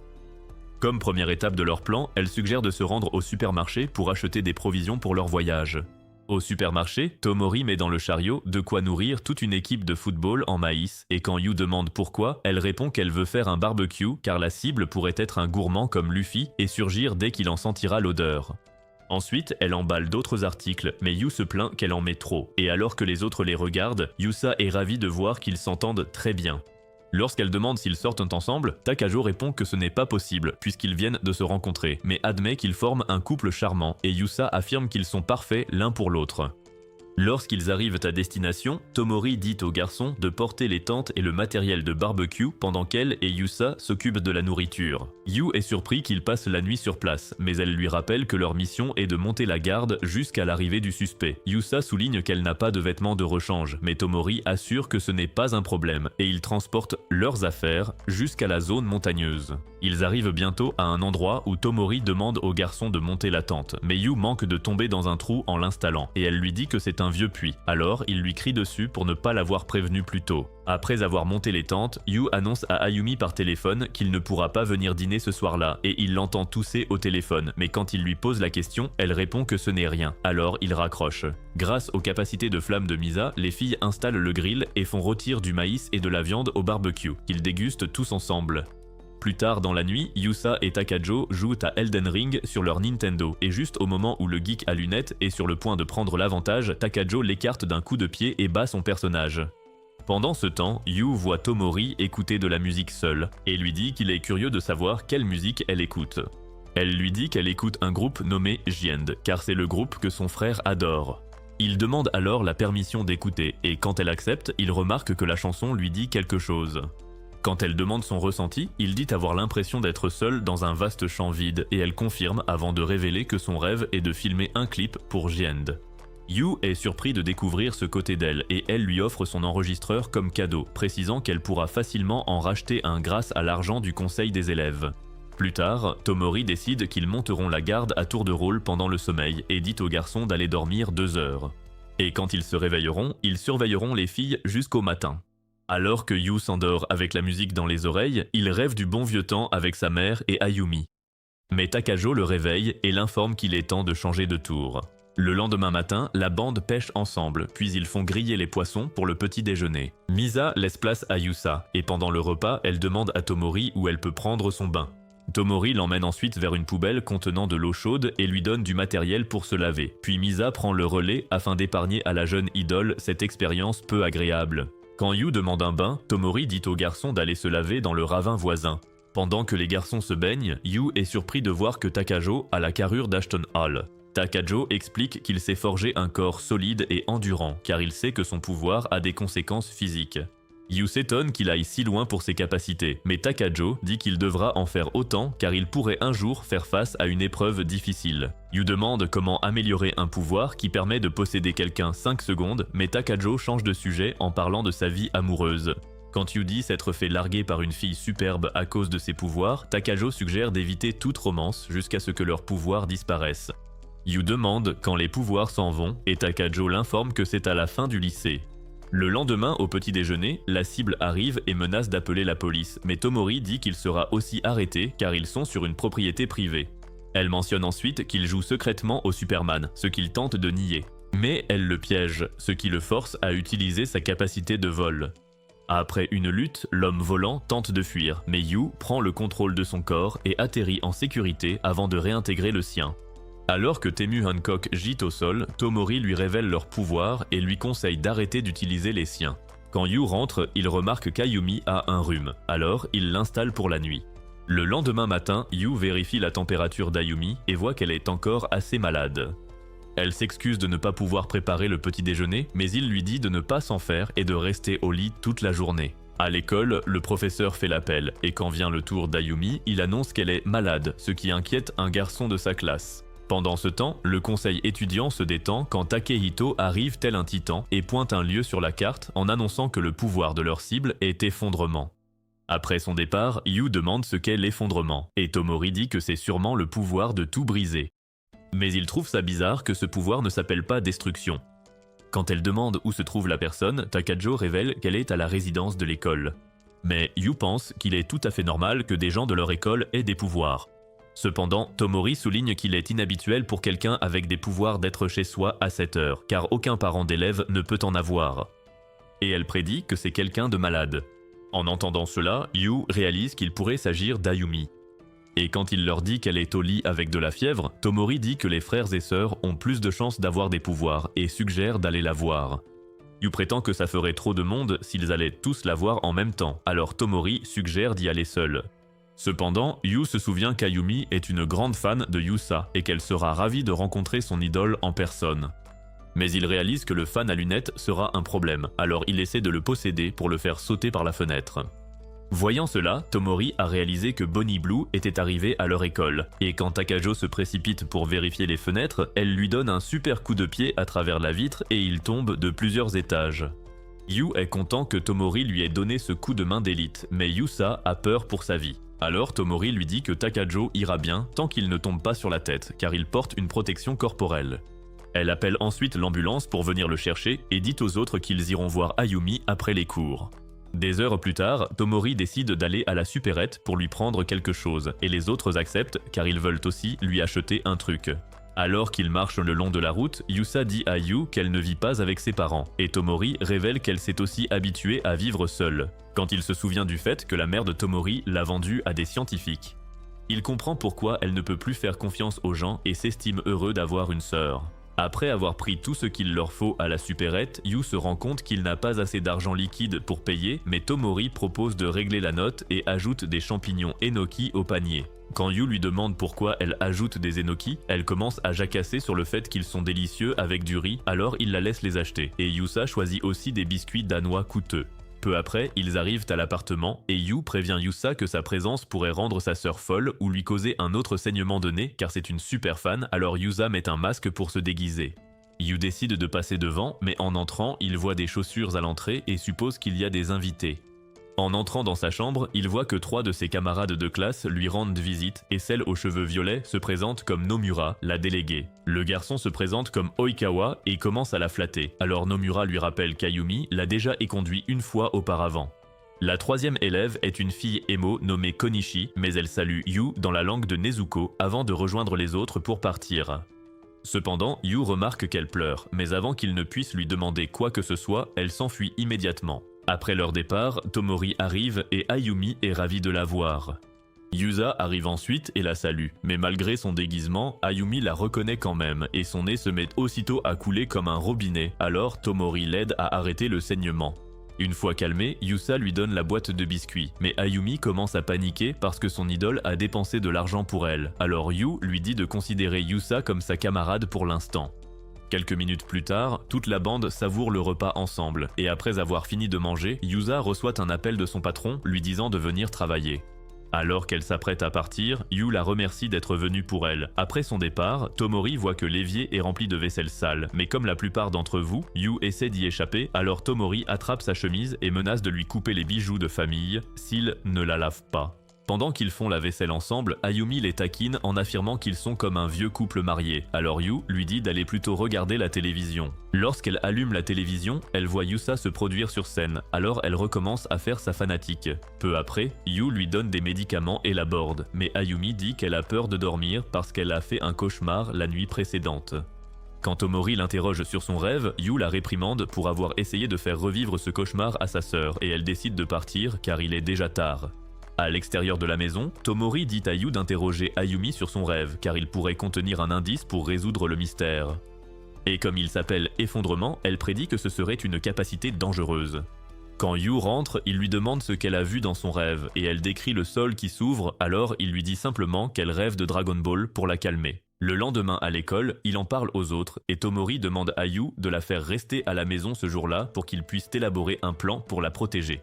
Comme première étape de leur plan, elle suggère de se rendre au supermarché pour acheter des provisions pour leur voyage. Au supermarché, Tomori met dans le chariot de quoi nourrir toute une équipe de football en maïs, et quand Yu demande pourquoi, elle répond qu'elle veut faire un barbecue car la cible pourrait être un gourmand comme Luffy et surgir dès qu'il en sentira l'odeur. Ensuite, elle emballe d'autres articles, mais Yu se plaint qu'elle en met trop, et alors que les autres les regardent, Yusa est ravie de voir qu'ils s'entendent très bien. Lorsqu'elle demande s'ils sortent ensemble, Takajo répond que ce n'est pas possible, puisqu'ils viennent de se rencontrer, mais admet qu'ils forment un couple charmant, et Yusa affirme qu'ils sont parfaits l'un pour l'autre. Lorsqu'ils arrivent à destination, Tomori dit aux garçons de porter les tentes et le matériel de barbecue pendant qu'elle et Yusa s'occupent de la nourriture. Yu est surpris qu'ils passent la nuit sur place, mais elle lui rappelle que leur mission est de monter la garde jusqu'à l'arrivée du suspect. Yusa souligne qu'elle n'a pas de vêtements de rechange, mais Tomori assure que ce n'est pas un problème et ils transportent leurs affaires jusqu'à la zone montagneuse. Ils arrivent bientôt à un endroit où Tomori demande aux garçons de monter la tente, mais Yu manque de tomber dans un trou en l'installant, et elle lui dit que c'est un vieux puits. Alors, il lui crie dessus pour ne pas l'avoir prévenu plus tôt. Après avoir monté les tentes, Yu annonce à Ayumi par téléphone qu'il ne pourra pas venir dîner ce soir-là, et il l'entend tousser au téléphone, mais quand il lui pose la question, elle répond que ce n'est rien. Alors, il raccroche. Grâce aux capacités de flamme de Misa, les filles installent le grill et font rôtir du maïs et de la viande au barbecue, qu'ils dégustent tous ensemble. Plus tard dans la nuit, Yusa et Takajo jouent à Elden Ring sur leur Nintendo, et juste au moment où le geek à lunettes est sur le point de prendre l'avantage, Takajo l'écarte d'un coup de pied et bat son personnage. Pendant ce temps, Yu voit Tomori écouter de la musique seule, et lui dit qu'il est curieux de savoir quelle musique elle écoute. Elle lui dit qu'elle écoute un groupe nommé Jiend, car c'est le groupe que son frère adore. Il demande alors la permission d'écouter, et quand elle accepte, il remarque que la chanson lui dit quelque chose. Quand elle demande son ressenti, il dit avoir l'impression d'être seul dans un vaste champ vide et elle confirme avant de révéler que son rêve est de filmer un clip pour Jiend. Yu est surpris de découvrir ce côté d'elle et elle lui offre son enregistreur comme cadeau, précisant qu'elle pourra facilement en racheter un grâce à l'argent du conseil des élèves. Plus tard, Tomori décide qu'ils monteront la garde à tour de rôle pendant le sommeil et dit aux garçons d'aller dormir 2 heures. Et quand ils se réveilleront, ils surveilleront les filles jusqu'au matin. Alors que Yu s'endort avec la musique dans les oreilles, il rêve du bon vieux temps avec sa mère et Ayumi. Mais Takajo le réveille et l'informe qu'il est temps de changer de tour. Le lendemain matin, la bande pêche ensemble, puis ils font griller les poissons pour le petit déjeuner. Misa laisse place à Yusa, et pendant le repas, elle demande à Tomori où elle peut prendre son bain. Tomori l'emmène ensuite vers une poubelle contenant de l'eau chaude et lui donne du matériel pour se laver. Puis Misa prend le relais afin d'épargner à la jeune idole cette expérience peu agréable. Quand Yu demande un bain, Tomori dit aux garçons d'aller se laver dans le ravin voisin. Pendant que les garçons se baignent, Yu est surpris de voir que Takajo a la carrure d'Ashton Hall. Takajo explique qu'il s'est forgé un corps solide et endurant, car il sait que son pouvoir a des conséquences physiques. Yu s'étonne qu'il aille si loin pour ses capacités, mais Takajo dit qu'il devra en faire autant car il pourrait un jour faire face à une épreuve difficile. Yu demande comment améliorer un pouvoir qui permet de posséder quelqu'un 5 secondes, mais Takajo change de sujet en parlant de sa vie amoureuse. Quand Yu dit s'être fait larguer par une fille superbe à cause de ses pouvoirs, Takajo suggère d'éviter toute romance jusqu'à ce que leurs pouvoirs disparaissent. Yu demande quand les pouvoirs s'en vont et Takajo l'informe que c'est à la fin du lycée. Le lendemain, au petit déjeuner, la cible arrive et menace d'appeler la police, mais Tomori dit qu'il sera aussi arrêté car ils sont sur une propriété privée. Elle mentionne ensuite qu'il joue secrètement au Superman, ce qu'il tente de nier. Mais elle le piège, ce qui le force à utiliser sa capacité de vol. Après une lutte, l'homme volant tente de fuir, mais Yu prend le contrôle de son corps et atterrit en sécurité avant de réintégrer le sien. Alors que Temu Hancock gît au sol, Tomori lui révèle leur pouvoir et lui conseille d'arrêter d'utiliser les siens. Quand Yu rentre, il remarque qu'Ayumi a un rhume, alors il l'installe pour la nuit. Le lendemain matin, Yu vérifie la température d'Ayumi et voit qu'elle est encore assez malade. Elle s'excuse de ne pas pouvoir préparer le petit déjeuner, mais il lui dit de ne pas s'en faire et de rester au lit toute la journée. À l'école, le professeur fait l'appel, et quand vient le tour d'Ayumi, il annonce qu'elle est malade, ce qui inquiète un garçon de sa classe. Pendant ce temps, le conseil étudiant se détend quand Takehito arrive tel un titan et pointe un lieu sur la carte en annonçant que le pouvoir de leur cible est effondrement. Après son départ, Yu demande ce qu'est l'effondrement, et Tomori dit que c'est sûrement le pouvoir de tout briser. Mais il trouve ça bizarre que ce pouvoir ne s'appelle pas destruction. Quand elle demande où se trouve la personne, Takajo révèle qu'elle est à la résidence de l'école. Mais Yu pense qu'il est tout à fait normal que des gens de leur école aient des pouvoirs. Cependant, Tomori souligne qu'il est inhabituel pour quelqu'un avec des pouvoirs d'être chez soi à cette heure, car aucun parent d'élève ne peut en avoir. Et elle prédit que c'est quelqu'un de malade. En entendant cela, Yu réalise qu'il pourrait s'agir d'Ayumi. Et quand il leur dit qu'elle est au lit avec de la fièvre, Tomori dit que les frères et sœurs ont plus de chances d'avoir des pouvoirs et suggère d'aller la voir. Yu prétend que ça ferait trop de monde s'ils allaient tous la voir en même temps, alors Tomori suggère d'y aller seul. Cependant, Yu se souvient qu'Ayumi est une grande fan de Yusa et qu'elle sera ravie de rencontrer son idole en personne. Mais il réalise que le fan à lunettes sera un problème, alors il essaie de le posséder pour le faire sauter par la fenêtre. Voyant cela, Tomori a réalisé que Bonnie Blue était arrivée à leur école, et quand Takajo se précipite pour vérifier les fenêtres, elle lui donne un super coup de pied à travers la vitre et il tombe de plusieurs étages. Yu est content que Tomori lui ait donné ce coup de main d'élite, mais Yusa a peur pour sa vie. Alors Tomori lui dit que Takajo ira bien tant qu'il ne tombe pas sur la tête, car il porte une protection corporelle. Elle appelle ensuite l'ambulance pour venir le chercher et dit aux autres qu'ils iront voir Ayumi après les cours. Des heures plus tard, Tomori décide d'aller à la supérette pour lui prendre quelque chose, et les autres acceptent car ils veulent aussi lui acheter un truc. Alors qu'ils marchent le long de la route, Yusa dit à Yu qu'elle ne vit pas avec ses parents, et Tomori révèle qu'elle s'est aussi habituée à vivre seule, quand il se souvient du fait que la mère de Tomori l'a vendue à des scientifiques. Il comprend pourquoi elle ne peut plus faire confiance aux gens et s'estime heureux d'avoir une sœur. Après avoir pris tout ce qu'il leur faut à la supérette, Yu se rend compte qu'il n'a pas assez d'argent liquide pour payer, mais Tomori propose de régler la note et ajoute des champignons enoki au panier. Quand Yu lui demande pourquoi elle ajoute des enoki, elle commence à jacasser sur le fait qu'ils sont délicieux avec du riz, alors il la laisse les acheter, et Yusa choisit aussi des biscuits danois coûteux. Peu après, ils arrivent à l'appartement et Yu prévient Yusa que sa présence pourrait rendre sa sœur folle ou lui causer un autre saignement de nez car c'est une super fan, alors Yusa met un masque pour se déguiser. Yu décide de passer devant, mais en entrant, il voit des chaussures à l'entrée et suppose qu'il y a des invités. En entrant dans sa chambre, il voit que 3 de ses camarades de classe lui rendent visite et celle aux cheveux violets se présente comme Nomura, la déléguée. Le garçon se présente comme Oikawa et commence à la flatter. Alors Nomura lui rappelle qu'Ayumi l'a déjà éconduit une fois auparavant. La 3e élève est une fille emo nommée Konishi, mais elle salue Yu dans la langue de Nezuko avant de rejoindre les autres pour partir. Cependant, Yu remarque qu'elle pleure, mais avant qu'il ne puisse lui demander quoi que ce soit, elle s'enfuit immédiatement. Après leur départ, Tomori arrive et Ayumi est ravie de la voir. Yusa arrive ensuite et la salue, mais malgré son déguisement, Ayumi la reconnaît quand même et son nez se met aussitôt à couler comme un robinet, alors Tomori l'aide à arrêter le saignement. Une fois calmé, Yusa lui donne la boîte de biscuits, mais Ayumi commence à paniquer parce que son idole a dépensé de l'argent pour elle, alors Yu lui dit de considérer Yusa comme sa camarade pour l'instant. Quelques minutes plus tard, toute la bande savoure le repas ensemble, et après avoir fini de manger, Yusa reçoit un appel de son patron lui disant de venir travailler. Alors qu'elle s'apprête à partir, Yu la remercie d'être venue pour elle. Après son départ, Tomori voit que l'évier est rempli de vaisselle sale, mais comme la plupart d'entre vous, Yu essaie d'y échapper, alors Tomori attrape sa chemise et menace de lui couper les bijoux de famille s'il ne la lave pas. Pendant qu'ils font la vaisselle ensemble, Ayumi les taquine en affirmant qu'ils sont comme un vieux couple marié. Alors Yu lui dit d'aller plutôt regarder la télévision. Lorsqu'elle allume la télévision, elle voit Yusa se produire sur scène, alors elle recommence à faire sa fanatique. Peu après, Yu lui donne des médicaments et la borde, mais Ayumi dit qu'elle a peur de dormir parce qu'elle a fait un cauchemar la nuit précédente. Quand Tomori l'interroge sur son rêve, Yu la réprimande pour avoir essayé de faire revivre ce cauchemar à sa sœur et elle décide de partir car il est déjà tard. À l'extérieur de la maison, Tomori dit à Yu d'interroger Ayumi sur son rêve, car il pourrait contenir un indice pour résoudre le mystère. Et comme il s'appelle effondrement, elle prédit que ce serait une capacité dangereuse. Quand Yu rentre, il lui demande ce qu'elle a vu dans son rêve, et elle décrit le sol qui s'ouvre, alors il lui dit simplement qu'elle rêve de Dragon Ball pour la calmer. Le lendemain à l'école, il en parle aux autres, et Tomori demande à Yu de la faire rester à la maison ce jour-là pour qu'il puisse élaborer un plan pour la protéger.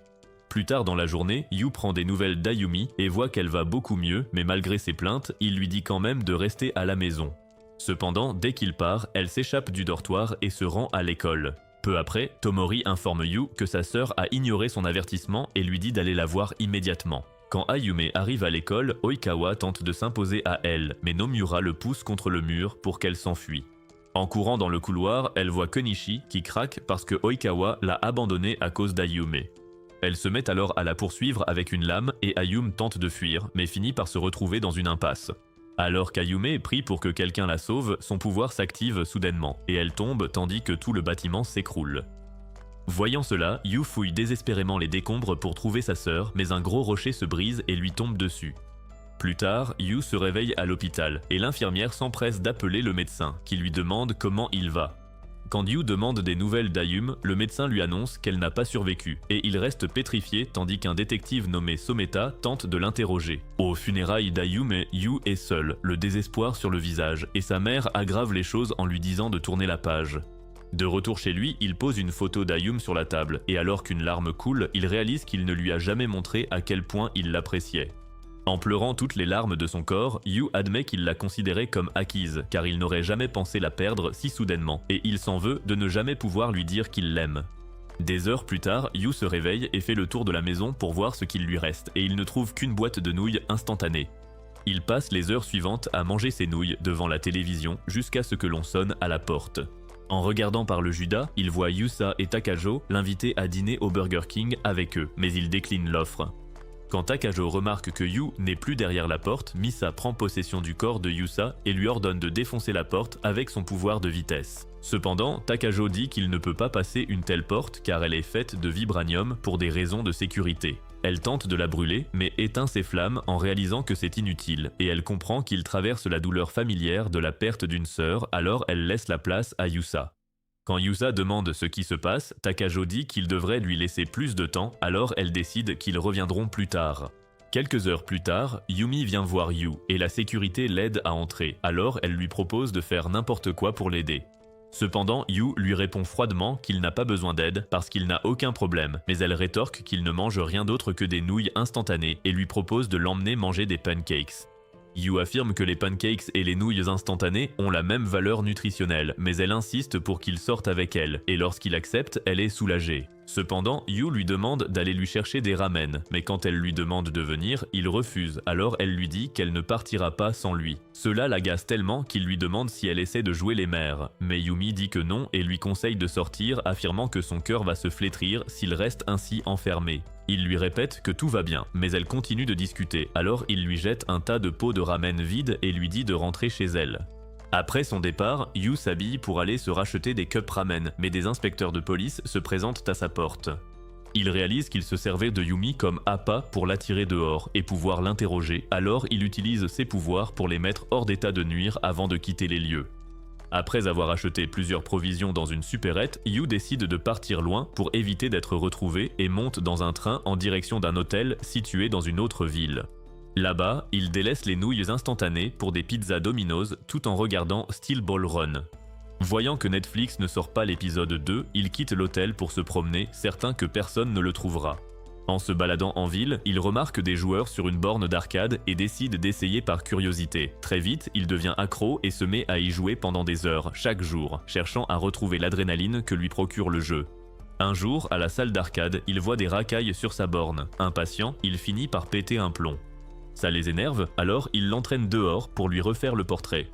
Plus tard dans la journée, Yu prend des nouvelles d'Ayumi et voit qu'elle va beaucoup mieux, mais malgré ses plaintes, il lui dit quand même de rester à la maison. Cependant, dès qu'il part, elle s'échappe du dortoir et se rend à l'école. Peu après, Tomori informe Yu que sa sœur a ignoré son avertissement et lui dit d'aller la voir immédiatement. Quand Ayume arrive à l'école, Oikawa tente de s'imposer à elle, mais Nomura le pousse contre le mur pour qu'elle s'enfuit. En courant dans le couloir, elle voit Konishi qui craque parce que Oikawa l'a abandonnée à cause d'Ayume. Elle se met alors à la poursuivre avec une lame et Ayume tente de fuir, mais finit par se retrouver dans une impasse. Alors qu'Ayume prie pour que quelqu'un la sauve, son pouvoir s'active soudainement, et elle tombe tandis que tout le bâtiment s'écroule. Voyant cela, Yu fouille désespérément les décombres pour trouver sa sœur, mais un gros rocher se brise et lui tombe dessus. Plus tard, Yu se réveille à l'hôpital, et l'infirmière s'empresse d'appeler le médecin, qui lui demande comment il va. Quand Yu demande des nouvelles d'Ayume, le médecin lui annonce qu'elle n'a pas survécu, et il reste pétrifié tandis qu'un détective nommé Someta tente de l'interroger. Aux funérailles d'Ayume, Yu est seul, le désespoir sur le visage, et sa mère aggrave les choses en lui disant de tourner la page. De retour chez lui, il pose une photo d'Ayume sur la table, et alors qu'une larme coule, il réalise qu'il ne lui a jamais montré à quel point il l'appréciait. En pleurant toutes les larmes de son corps, Yu admet qu'il l'a considérée comme acquise, car il n'aurait jamais pensé la perdre si soudainement, et il s'en veut de ne jamais pouvoir lui dire qu'il l'aime. Des heures plus tard, Yu se réveille et fait le tour de la maison pour voir ce qu'il lui reste, et il ne trouve qu'une boîte de nouilles instantanée. Il passe les heures suivantes à manger ses nouilles devant la télévision jusqu'à ce que l'on sonne à la porte. En regardant par le Judas, il voit Yusa et Takajo l'inviter à dîner au Burger King avec eux, mais il décline l'offre. Quand Takajo remarque que Yu n'est plus derrière la porte, Misa prend possession du corps de Yusa et lui ordonne de défoncer la porte avec son pouvoir de vitesse. Cependant, Takajo dit qu'il ne peut pas passer une telle porte car elle est faite de vibranium pour des raisons de sécurité. Elle tente de la brûler, mais éteint ses flammes en réalisant que c'est inutile, et elle comprend qu'il traverse la douleur familière de la perte d'une sœur, alors elle laisse la place à Yusa. Quand Yusa demande ce qui se passe, Takajo dit qu'il devrait lui laisser plus de temps, alors elle décide qu'ils reviendront plus tard. Quelques heures plus tard, Yumi vient voir Yu, et la sécurité l'aide à entrer, alors elle lui propose de faire n'importe quoi pour l'aider. Cependant, Yu lui répond froidement qu'il n'a pas besoin d'aide parce qu'il n'a aucun problème, mais elle rétorque qu'il ne mange rien d'autre que des nouilles instantanées et lui propose de l'emmener manger des pancakes. Yu affirme que les pancakes et les nouilles instantanées ont la même valeur nutritionnelle, mais elle insiste pour qu'il sorte avec elle, et lorsqu'il accepte, elle est soulagée. Cependant, Yu lui demande d'aller lui chercher des ramen, mais quand elle lui demande de venir, il refuse, alors elle lui dit qu'elle ne partira pas sans lui. Cela l'agace tellement qu'il lui demande si elle essaie de jouer les mères, mais Yumi dit que non et lui conseille de sortir, affirmant que son cœur va se flétrir s'il reste ainsi enfermé. Il lui répète que tout va bien, mais elle continue de discuter, alors il lui jette un tas de pots de ramen vides et lui dit de rentrer chez elle. Après son départ, Yu s'habille pour aller se racheter des cups ramen, mais des inspecteurs de police se présentent à sa porte. Il réalise qu'il se servait de Yumi comme appât pour l'attirer dehors et pouvoir l'interroger, alors il utilise ses pouvoirs pour les mettre hors d'état de nuire avant de quitter les lieux. Après avoir acheté plusieurs provisions dans une supérette, Yu décide de partir loin pour éviter d'être retrouvé et monte dans un train en direction d'un hôtel situé dans une autre ville. Là-bas, il délaisse les nouilles instantanées pour des pizzas Domino's tout en regardant Steel Ball Run. Voyant que Netflix ne sort pas l'épisode 2, il quitte l'hôtel pour se promener, certain que personne ne le trouvera. En se baladant en ville, il remarque des joueurs sur une borne d'arcade et décide d'essayer par curiosité. Très vite, il devient accro et se met à y jouer pendant des heures, chaque jour, cherchant à retrouver l'adrénaline que lui procure le jeu. Un jour, à la salle d'arcade, il voit des racailles sur sa borne. Impatient, il finit par péter un plomb. Ça les énerve, alors il l'entraîne dehors pour lui refaire le portrait.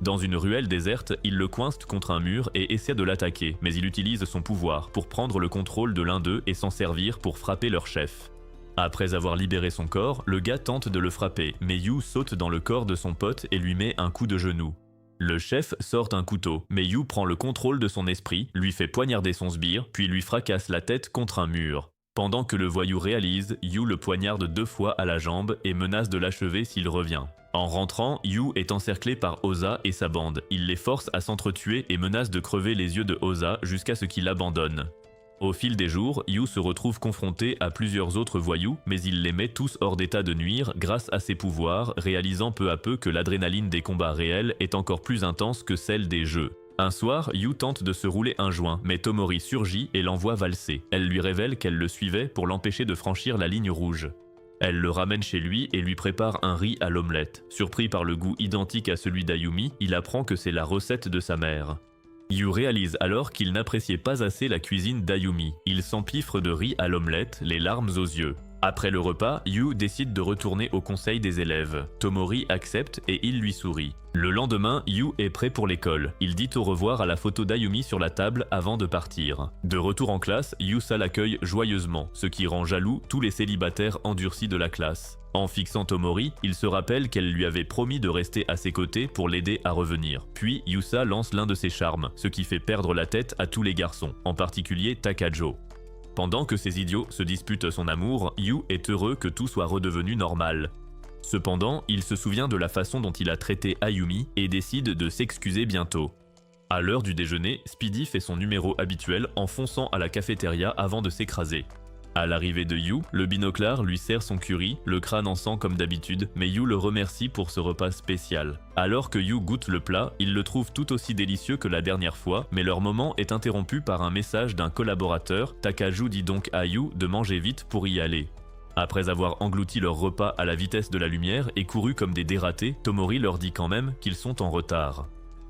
Dans une ruelle déserte, il le coince contre un mur et essaie de l'attaquer, mais il utilise son pouvoir pour prendre le contrôle de l'un d'eux et s'en servir pour frapper leur chef. Après avoir libéré son corps, le gars tente de le frapper, mais Yu saute dans le corps de son pote et lui met un coup de genou. Le chef sort un couteau, mais Yu prend le contrôle de son esprit, lui fait poignarder son sbire, puis lui fracasse la tête contre un mur. Pendant que le voyou réalise, Yu le poignarde 2 fois à la jambe et menace de l'achever s'il revient. En rentrant, Yu est encerclé par Oza et sa bande. Il les force à s'entretuer et menace de crever les yeux de Oza jusqu'à ce qu'il abandonne. Au fil des jours, Yu se retrouve confronté à plusieurs autres voyous, mais il les met tous hors d'état de nuire grâce à ses pouvoirs, réalisant peu à peu que l'adrénaline des combats réels est encore plus intense que celle des jeux. Un soir, Yu tente de se rouler un joint, mais Tomori surgit et l'envoie valser. Elle lui révèle qu'elle le suivait pour l'empêcher de franchir la ligne rouge. Elle le ramène chez lui et lui prépare un riz à l'omelette. Surpris par le goût identique à celui d'Ayumi, il apprend que c'est la recette de sa mère. Yu réalise alors qu'il n'appréciait pas assez la cuisine d'Ayumi. Il s'empiffre de riz à l'omelette, les larmes aux yeux. Après le repas, Yu décide de retourner au conseil des élèves. Tomori accepte et il lui sourit. Le lendemain, Yu est prêt pour l'école. Il dit au revoir à la photo d'Ayumi sur la table avant de partir. De retour en classe, Yusa l'accueille joyeusement, ce qui rend jaloux tous les célibataires endurcis de la classe. En fixant Tomori, il se rappelle qu'elle lui avait promis de rester à ses côtés pour l'aider à revenir. Puis Yusa lance l'un de ses charmes, ce qui fait perdre la tête à tous les garçons, en particulier Takajo. Pendant que ces idiots se disputent son amour, Yu est heureux que tout soit redevenu normal. Cependant, il se souvient de la façon dont il a traité Ayumi et décide de s'excuser bientôt. À l'heure du déjeuner, Speedy fait son numéro habituel en fonçant à la cafétéria avant de s'écraser. À l'arrivée de Yu, le binoclard lui sert son curry, le crâne en sang comme d'habitude, mais Yu le remercie pour ce repas spécial. Alors que Yu goûte le plat, il le trouve tout aussi délicieux que la dernière fois, mais leur moment est interrompu par un message d'un collaborateur. Takaju dit donc à Yu de manger vite pour y aller. Après avoir englouti leur repas à la vitesse de la lumière et couru comme des dératés, Tomori leur dit quand même qu'ils sont en retard.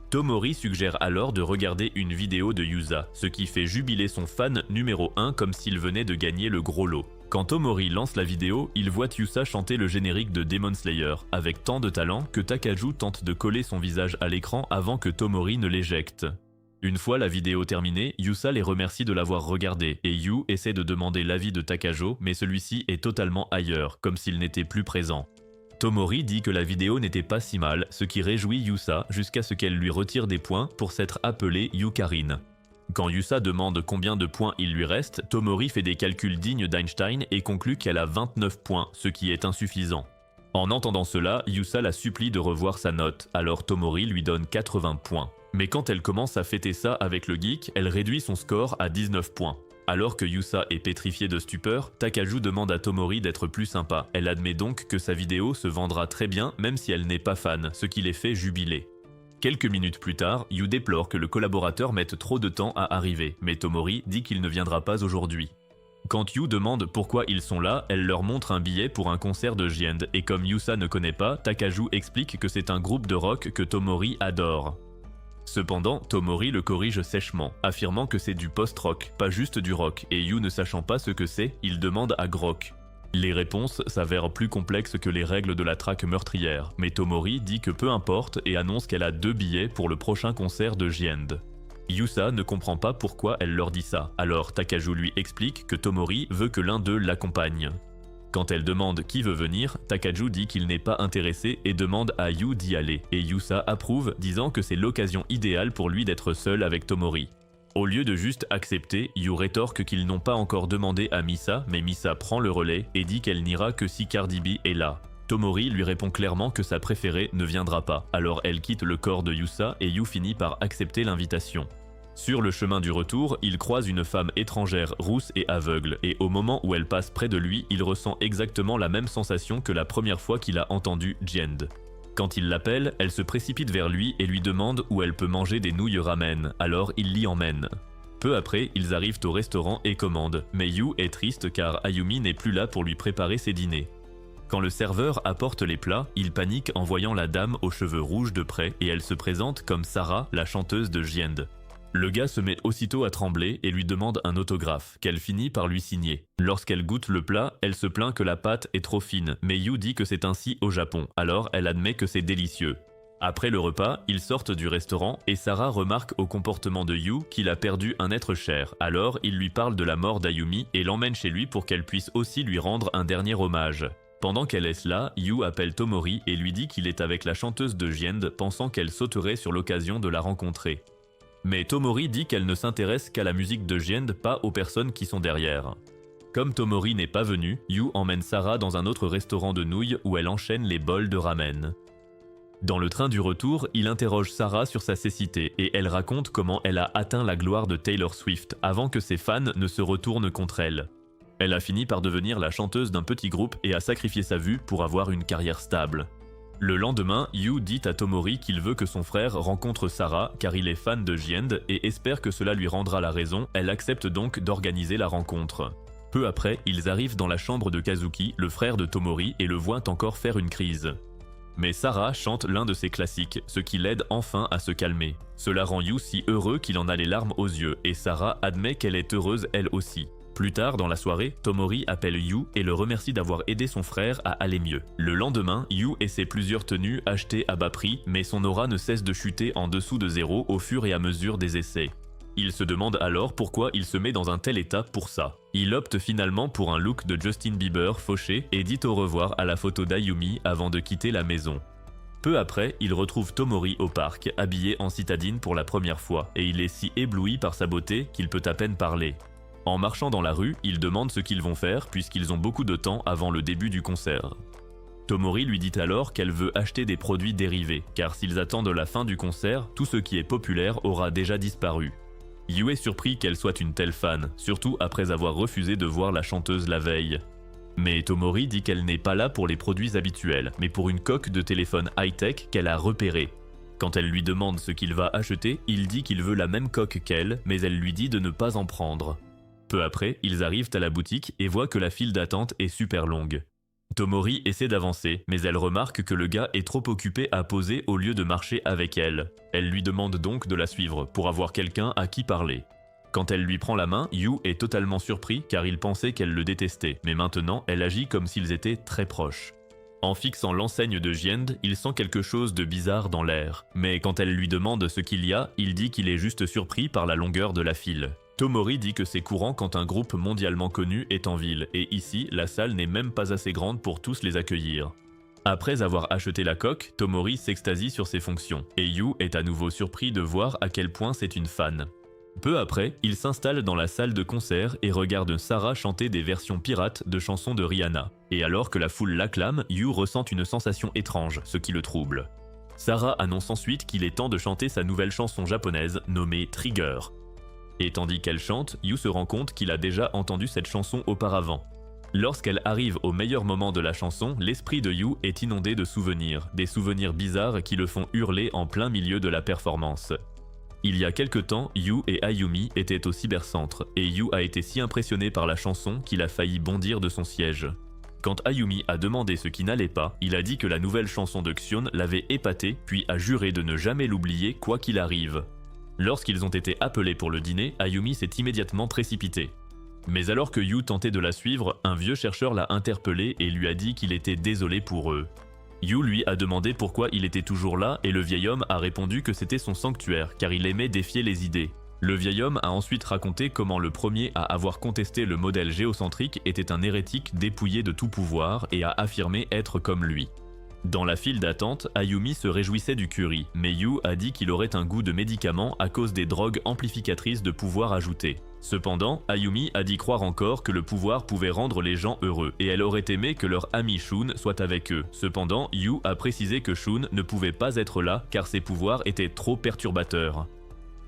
Tomori suggère alors de regarder une vidéo de Yusa, ce qui fait jubiler son fan numéro 1 comme s'il venait de gagner le gros lot. Quand Tomori lance la vidéo, il voit Yusa chanter le générique de Demon Slayer, avec tant de talent que Takaju tente de coller son visage à l'écran avant que Tomori ne l'éjecte. Une fois la vidéo terminée, Yusa les remercie de l'avoir regardée, et Yu essaie de demander l'avis de Takajo, mais celui-ci est totalement ailleurs, comme s'il n'était plus présent. Tomori dit que la vidéo n'était pas si mal, ce qui réjouit Yusa jusqu'à ce qu'elle lui retire des points pour s'être appelée Yukarin. Quand Yusa demande combien de points il lui reste, Tomori fait des calculs dignes d'Einstein et conclut qu'elle a 29 points, ce qui est insuffisant. En entendant cela, Yusa la supplie de revoir sa note, alors Tomori lui donne 80 points. Mais quand elle commence à fêter ça avec le geek, elle réduit son score à 19 points. Alors que Yusa est pétrifiée de stupeur, Takaju demande à Tomori d'être plus sympa. Elle admet donc que sa vidéo se vendra très bien même si elle n'est pas fan, ce qui les fait jubiler. Quelques minutes plus tard, Yu déplore que le collaborateur mette trop de temps à arriver, mais Tomori dit qu'il ne viendra pas aujourd'hui. Quand Yu demande pourquoi ils sont là, elle leur montre un billet pour un concert de Jiend, et comme Yusa ne connaît pas, Takaju explique que c'est un groupe de rock que Tomori adore. Cependant, Tomori le corrige sèchement, affirmant que c'est du post-rock, pas juste du rock, et Yu ne sachant pas ce que c'est, il demande à Grok. Les réponses s'avèrent plus complexes que les règles de la traque meurtrière, mais Tomori dit que peu importe et annonce qu'elle a 2 billets pour le prochain concert de Jiend. Yusa ne comprend pas pourquoi elle leur dit ça, alors Takaju lui explique que Tomori veut que l'un d'eux l'accompagne. Quand elle demande qui veut venir, Takaju dit qu'il n'est pas intéressé et demande à Yu d'y aller, et Yusa approuve, disant que c'est l'occasion idéale pour lui d'être seul avec Tomori. Au lieu de juste accepter, Yu rétorque qu'ils n'ont pas encore demandé à Misa, mais Misa prend le relais et dit qu'elle n'ira que si Cardi B est là. Tomori lui répond clairement que sa préférée ne viendra pas, alors elle quitte le corps de Yusa et Yu finit par accepter l'invitation. Sur le chemin du retour, il croise une femme étrangère rousse et aveugle, et au moment où elle passe près de lui, il ressent exactement la même sensation que la première fois qu'il a entendu Jiend. Quand il l'appelle, elle se précipite vers lui et lui demande où elle peut manger des nouilles ramen, alors il l'y emmène. Peu après, ils arrivent au restaurant et commandent, mais Yu est triste car Ayumi n'est plus là pour lui préparer ses dîners. Quand le serveur apporte les plats, il panique en voyant la dame aux cheveux rouges de près et elle se présente comme Sarah, la chanteuse de Jiend. Le gars se met aussitôt à trembler et lui demande un autographe, qu'elle finit par lui signer. Lorsqu'elle goûte le plat, elle se plaint que la pâte est trop fine, mais Yu dit que c'est ainsi au Japon, alors elle admet que c'est délicieux. Après le repas, ils sortent du restaurant et Sarah remarque au comportement de Yu qu'il a perdu un être cher, alors il lui parle de la mort d'Ayumi et l'emmène chez lui pour qu'elle puisse aussi lui rendre un dernier hommage. Pendant qu'elle est là, Yu appelle Tomori et lui dit qu'il est avec la chanteuse de Jiend, pensant qu'elle sauterait sur l'occasion de la rencontrer. Mais Tomori dit qu'elle ne s'intéresse qu'à la musique de Jiend, pas aux personnes qui sont derrière. Comme Tomori n'est pas venu, Yu emmène Sarah dans un autre restaurant de nouilles où elle enchaîne les bols de ramen. Dans le train du retour, il interroge Sarah sur sa cécité et elle raconte comment elle a atteint la gloire de Taylor Swift avant que ses fans ne se retournent contre elle. Elle a fini par devenir la chanteuse d'un petit groupe et a sacrifié sa vue pour avoir une carrière stable. Le lendemain, Yu dit à Tomori qu'il veut que son frère rencontre Sarah car il est fan de Jiend et espère que cela lui rendra la raison, elle accepte donc d'organiser la rencontre. Peu après, ils arrivent dans la chambre de Kazuki, le frère de Tomori, et le voient encore faire une crise. Mais Sarah chante l'un de ses classiques, ce qui l'aide enfin à se calmer. Cela rend Yu si heureux qu'il en a les larmes aux yeux et Sarah admet qu'elle est heureuse elle aussi. Plus tard dans la soirée, Tomori appelle Yu et le remercie d'avoir aidé son frère à aller mieux. Le lendemain, Yu essaie plusieurs tenues achetées à bas prix, mais son aura ne cesse de chuter en dessous de zéro au fur et à mesure des essais. Il se demande alors pourquoi il se met dans un tel état pour ça. Il opte finalement pour un look de Justin Bieber fauché et dit au revoir à la photo d'Ayumi avant de quitter la maison. Peu après, il retrouve Tomori au parc, habillé en citadine pour la première fois, et il est si ébloui par sa beauté qu'il peut à peine parler. En marchant dans la rue, il demande ce qu'ils vont faire puisqu'ils ont beaucoup de temps avant le début du concert. Tomori lui dit alors qu'elle veut acheter des produits dérivés, car s'ils attendent la fin du concert, tout ce qui est populaire aura déjà disparu. Yu est surpris qu'elle soit une telle fan, surtout après avoir refusé de voir la chanteuse la veille. Mais Tomori dit qu'elle n'est pas là pour les produits habituels, mais pour une coque de téléphone high-tech qu'elle a repérée. Quand elle lui demande ce qu'il va acheter, il dit qu'il veut la même coque qu'elle, mais elle lui dit de ne pas en prendre. Peu après, ils arrivent à la boutique et voient que la file d'attente est super longue. Tomori essaie d'avancer, mais elle remarque que le gars est trop occupé à poser au lieu de marcher avec elle. Elle lui demande donc de la suivre, pour avoir quelqu'un à qui parler. Quand elle lui prend la main, Yu est totalement surpris car il pensait qu'elle le détestait, mais maintenant elle agit comme s'ils étaient très proches. En fixant l'enseigne de Jiend, il sent quelque chose de bizarre dans l'air. Mais quand elle lui demande ce qu'il y a, il dit qu'il est juste surpris par la longueur de la file. Tomori dit que c'est courant quand un groupe mondialement connu est en ville, et ici, la salle n'est même pas assez grande pour tous les accueillir. Après avoir acheté la coque, Tomori s'extasie sur ses fonctions, et Yu est à nouveau surpris de voir à quel point c'est une fan. Peu après, il s'installe dans la salle de concert et regarde Sarah chanter des versions pirates de chansons de Rihanna. Et alors que la foule l'acclame, Yu ressent une sensation étrange, ce qui le trouble. Sarah annonce ensuite qu'il est temps de chanter sa nouvelle chanson japonaise nommée Trigger. Et tandis qu'elle chante, Yu se rend compte qu'il a déjà entendu cette chanson auparavant. Lorsqu'elle arrive au meilleur moment de la chanson, l'esprit de Yu est inondé de souvenirs, des souvenirs bizarres qui le font hurler en plein milieu de la performance. Il y a quelque temps, Yu et Ayumi étaient au cybercentre, et Yu a été si impressionné par la chanson qu'il a failli bondir de son siège. Quand Ayumi a demandé ce qui n'allait pas, il a dit que la nouvelle chanson de Xion l'avait épaté, puis a juré de ne jamais l'oublier quoi qu'il arrive. Lorsqu'ils ont été appelés pour le dîner, Ayumi s'est immédiatement précipité. Mais alors que Yu tentait de la suivre, un vieux chercheur l'a interpellé et lui a dit qu'il était désolé pour eux. Yu lui a demandé pourquoi il était toujours là et le vieil homme a répondu que c'était son sanctuaire car il aimait défier les idées. Le vieil homme a ensuite raconté comment le premier à avoir contesté le modèle géocentrique était un hérétique dépouillé de tout pouvoir et a affirmé être comme lui. Dans la file d'attente, Ayumi se réjouissait du curry, mais Yu a dit qu'il aurait un goût de médicament à cause des drogues amplificatrices de pouvoir ajouté. Cependant, Ayumi a dit croire encore que le pouvoir pouvait rendre les gens heureux, et elle aurait aimé que leur ami Shun soit avec eux. Cependant, Yu a précisé que Shun ne pouvait pas être là car ses pouvoirs étaient trop perturbateurs.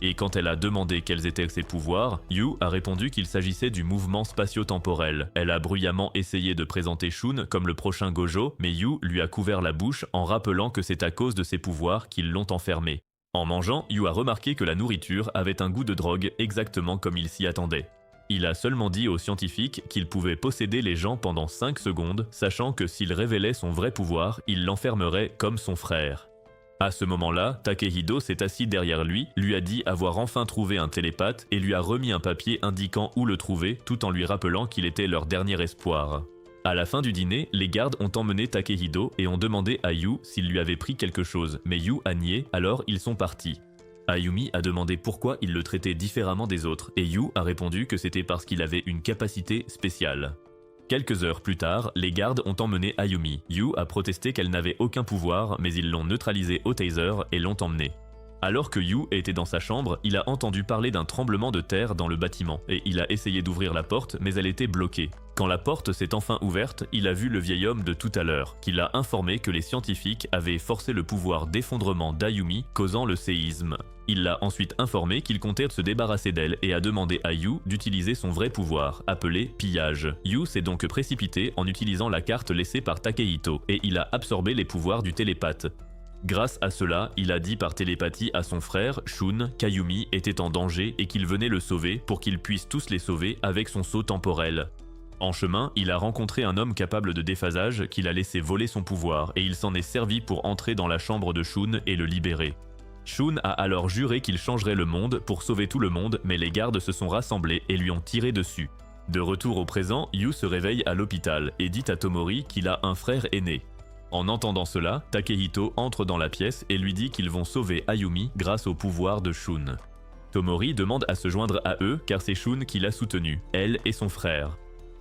Et quand elle a demandé quels étaient ses pouvoirs, Yu a répondu qu'il s'agissait du mouvement spatio-temporel. Elle a bruyamment essayé de présenter Shun comme le prochain Gojo, mais Yu lui a couvert la bouche en rappelant que c'est à cause de ses pouvoirs qu'ils l'ont enfermé. En mangeant, Yu a remarqué que la nourriture avait un goût de drogue exactement comme il s'y attendait. Il a seulement dit aux scientifiques qu'il pouvait posséder les gens pendant 5 secondes, sachant que s'il révélait son vrai pouvoir, il l'enfermerait comme son frère. À ce moment-là, Takehito s'est assis derrière lui a dit avoir enfin trouvé un télépathe et lui a remis un papier indiquant où le trouver tout en lui rappelant qu'il était leur dernier espoir. À la fin du dîner, les gardes ont emmené Takehito et ont demandé à Yu s'il lui avait pris quelque chose, mais Yu a nié, alors ils sont partis. Ayumi a demandé pourquoi il le traitait différemment des autres et Yu a répondu que c'était parce qu'il avait une capacité spéciale. Quelques heures plus tard, les gardes ont emmené Ayumi. Yu a protesté qu'elle n'avait aucun pouvoir, mais ils l'ont neutralisée au taser et l'ont emmenée. Alors que Yu était dans sa chambre, il a entendu parler d'un tremblement de terre dans le bâtiment, et il a essayé d'ouvrir la porte, mais elle était bloquée. Quand la porte s'est enfin ouverte, il a vu le vieil homme de tout à l'heure, qui l'a informé que les scientifiques avaient forcé le pouvoir d'effondrement d'Ayumi, causant le séisme. Il l'a ensuite informé qu'il comptait se débarrasser d'elle et a demandé à Yu d'utiliser son vrai pouvoir, appelé pillage. Yu s'est donc précipité en utilisant la carte laissée par Takehito, et il a absorbé les pouvoirs du télépathe. Grâce à cela, il a dit par télépathie à son frère, Shun, qu'Ayumi était en danger et qu'il venait le sauver pour qu'ils puissent tous les sauver avec son saut temporel. En chemin, il a rencontré un homme capable de déphasage qui l'a laissé voler son pouvoir et il s'en est servi pour entrer dans la chambre de Shun et le libérer. Shun a alors juré qu'il changerait le monde pour sauver tout le monde, mais les gardes se sont rassemblés et lui ont tiré dessus. De retour au présent, Yu se réveille à l'hôpital et dit à Tomori qu'il a un frère aîné. En entendant cela, Takehito entre dans la pièce et lui dit qu'ils vont sauver Ayumi grâce au pouvoir de Shun. Tomori demande à se joindre à eux car c'est Shun qui l'a soutenu, elle et son frère.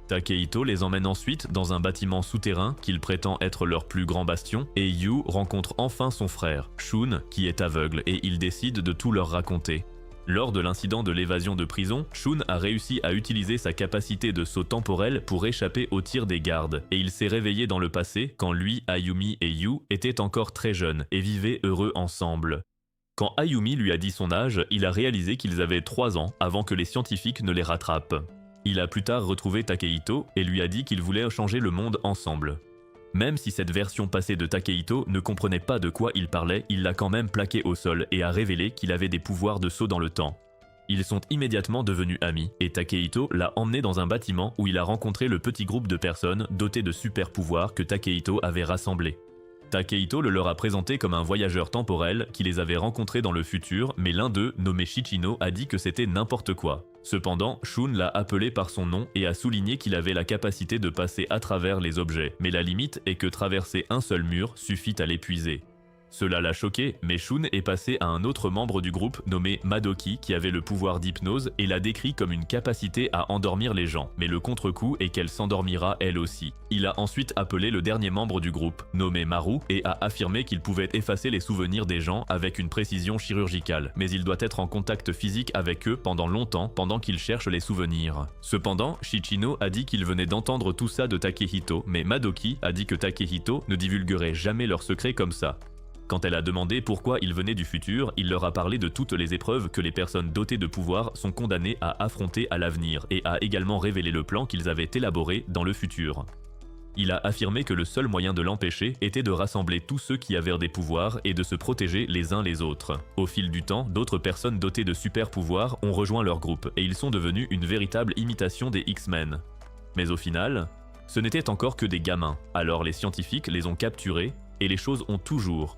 Takehito les emmène ensuite dans un bâtiment souterrain qu'il prétend être leur plus grand bastion et Yu rencontre enfin son frère, Shun, qui est aveugle et il décide de tout leur raconter. Lors de l'incident de l'évasion de prison, Shun a réussi à utiliser sa capacité de saut temporel pour échapper aux tirs des gardes, et il s'est réveillé dans le passé quand lui, Ayumi et Yu étaient encore très jeunes et vivaient heureux ensemble. Quand Ayumi lui a dit son âge, il a réalisé qu'ils avaient 3 ans avant que les scientifiques ne les rattrapent. Il a plus tard retrouvé Takehito et lui a dit qu'ils voulaient changer le monde ensemble. Même si cette version passée de Takehito ne comprenait pas de quoi il parlait, il l'a quand même plaqué au sol et a révélé qu'il avait des pouvoirs de saut dans le temps. Ils sont immédiatement devenus amis, et Takehito l'a emmené dans un bâtiment où il a rencontré le petit groupe de personnes dotées de super pouvoirs que Takehito avait rassemblés. Takehito le leur a présenté comme un voyageur temporel qui les avait rencontrés dans le futur, mais l'un d'eux, nommé Shichino, a dit que c'était n'importe quoi. Cependant, Shun l'a appelé par son nom et a souligné qu'il avait la capacité de passer à travers les objets, mais la limite est que traverser un seul mur suffit à l'épuiser. Cela l'a choqué, mais Shun est passé à un autre membre du groupe nommé Madoki qui avait le pouvoir d'hypnose et l'a décrit comme une capacité à endormir les gens, mais le contre-coup est qu'elle s'endormira elle aussi. Il a ensuite appelé le dernier membre du groupe, nommé Maru, et a affirmé qu'il pouvait effacer les souvenirs des gens avec une précision chirurgicale, mais il doit être en contact physique avec eux pendant longtemps pendant qu'il cherche les souvenirs. Cependant, Shichino a dit qu'il venait d'entendre tout ça de Takehito, mais Madoki a dit que Takehito ne divulguerait jamais leurs secrets comme ça. Quand elle a demandé pourquoi ils venaient du futur, il leur a parlé de toutes les épreuves que les personnes dotées de pouvoir sont condamnées à affronter à l'avenir et a également révélé le plan qu'ils avaient élaboré dans le futur. Il a affirmé que le seul moyen de l'empêcher était de rassembler tous ceux qui avaient des pouvoirs et de se protéger les uns les autres. Au fil du temps, d'autres personnes dotées de super pouvoirs ont rejoint leur groupe et ils sont devenus une véritable imitation des X-Men. Mais au final, ce n'étaient encore que des gamins, alors les scientifiques les ont capturés et les choses ont toujours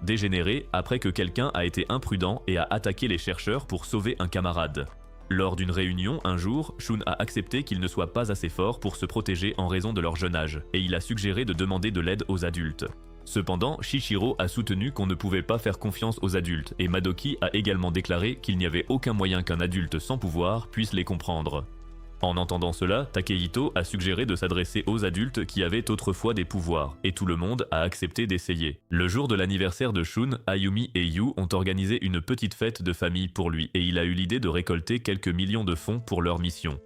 dégénéré après que quelqu'un a été imprudent et a attaqué les chercheurs pour sauver un camarade. Lors d'une réunion, un jour, Shun a accepté qu'il ne soit pas assez fort pour se protéger en raison de leur jeune âge, et il a suggéré de demander de l'aide aux adultes. Cependant, Shichiro a soutenu qu'on ne pouvait pas faire confiance aux adultes, et Madoki a également déclaré qu'il n'y avait aucun moyen qu'un adulte sans pouvoir puisse les comprendre. En entendant cela, Takehito a suggéré de s'adresser aux adultes qui avaient autrefois des pouvoirs, et tout le monde a accepté d'essayer. Le jour de l'anniversaire de Shun, Ayumi et Yu ont organisé une petite fête de famille pour lui, et il a eu l'idée de récolter quelques millions de fonds pour leur mission.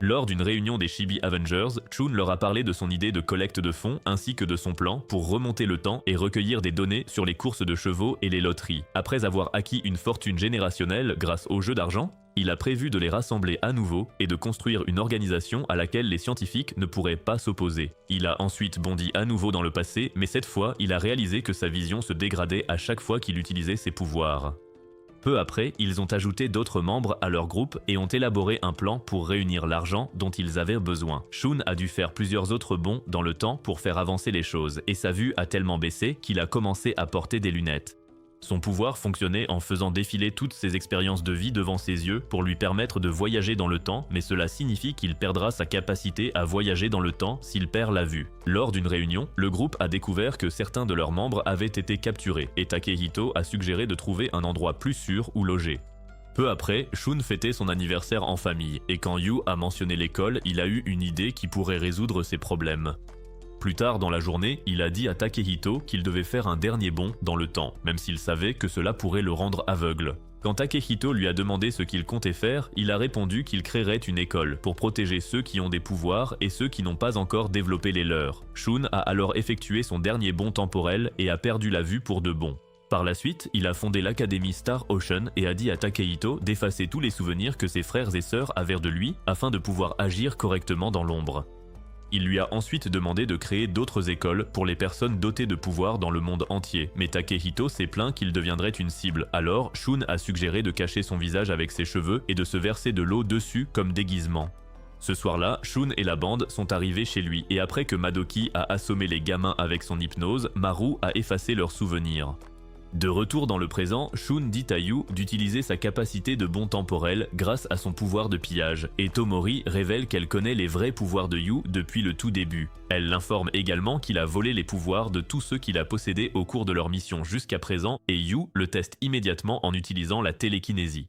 Lors d'une réunion des Chibi Avengers, Shun leur a parlé de son idée de collecte de fonds ainsi que de son plan pour remonter le temps et recueillir des données sur les courses de chevaux et les loteries. Après avoir acquis une fortune générationnelle grâce aux jeux d'argent, il a prévu de les rassembler à nouveau et de construire une organisation à laquelle les scientifiques ne pourraient pas s'opposer. Il a ensuite bondi à nouveau dans le passé, mais cette fois, il a réalisé que sa vision se dégradait à chaque fois qu'il utilisait ses pouvoirs. Peu après, ils ont ajouté d'autres membres à leur groupe et ont élaboré un plan pour réunir l'argent dont ils avaient besoin. Shun a dû faire plusieurs autres bonds dans le temps pour faire avancer les choses, et sa vue a tellement baissé qu'il a commencé à porter des lunettes. Son pouvoir fonctionnait en faisant défiler toutes ses expériences de vie devant ses yeux pour lui permettre de voyager dans le temps, mais cela signifie qu'il perdra sa capacité à voyager dans le temps s'il perd la vue. Lors d'une réunion, le groupe a découvert que certains de leurs membres avaient été capturés, et Takehito a suggéré de trouver un endroit plus sûr où loger. Peu après, Shun fêtait son anniversaire en famille, et quand Yu a mentionné l'école, il a eu une idée qui pourrait résoudre ses problèmes. Plus tard dans la journée, il a dit à Takehito qu'il devait faire un dernier bond dans le temps, même s'il savait que cela pourrait le rendre aveugle. Quand Takehito lui a demandé ce qu'il comptait faire, il a répondu qu'il créerait une école pour protéger ceux qui ont des pouvoirs et ceux qui n'ont pas encore développé les leurs. Shun a alors effectué son dernier bond temporel et a perdu la vue pour de bon. Par la suite, il a fondé l'académie Star Ocean et a dit à Takehito d'effacer tous les souvenirs que ses frères et sœurs avaient de lui afin de pouvoir agir correctement dans l'ombre. Il lui a ensuite demandé de créer d'autres écoles pour les personnes dotées de pouvoirs dans le monde entier, mais Takehito s'est plaint qu'il deviendrait une cible. Alors, Shun a suggéré de cacher son visage avec ses cheveux et de se verser de l'eau dessus comme déguisement. Ce soir-là, Shun et la bande sont arrivés chez lui, et après que Madoki a assommé les gamins avec son hypnose, Maru a effacé leurs souvenirs. De retour dans le présent, Shun dit à Yu d'utiliser sa capacité de bond temporel grâce à son pouvoir de pillage, et Tomori révèle qu'elle connaît les vrais pouvoirs de Yu depuis le tout début. Elle l'informe également qu'il a volé les pouvoirs de tous ceux qu'il a possédés au cours de leur mission jusqu'à présent, et Yu le teste immédiatement en utilisant la télékinésie.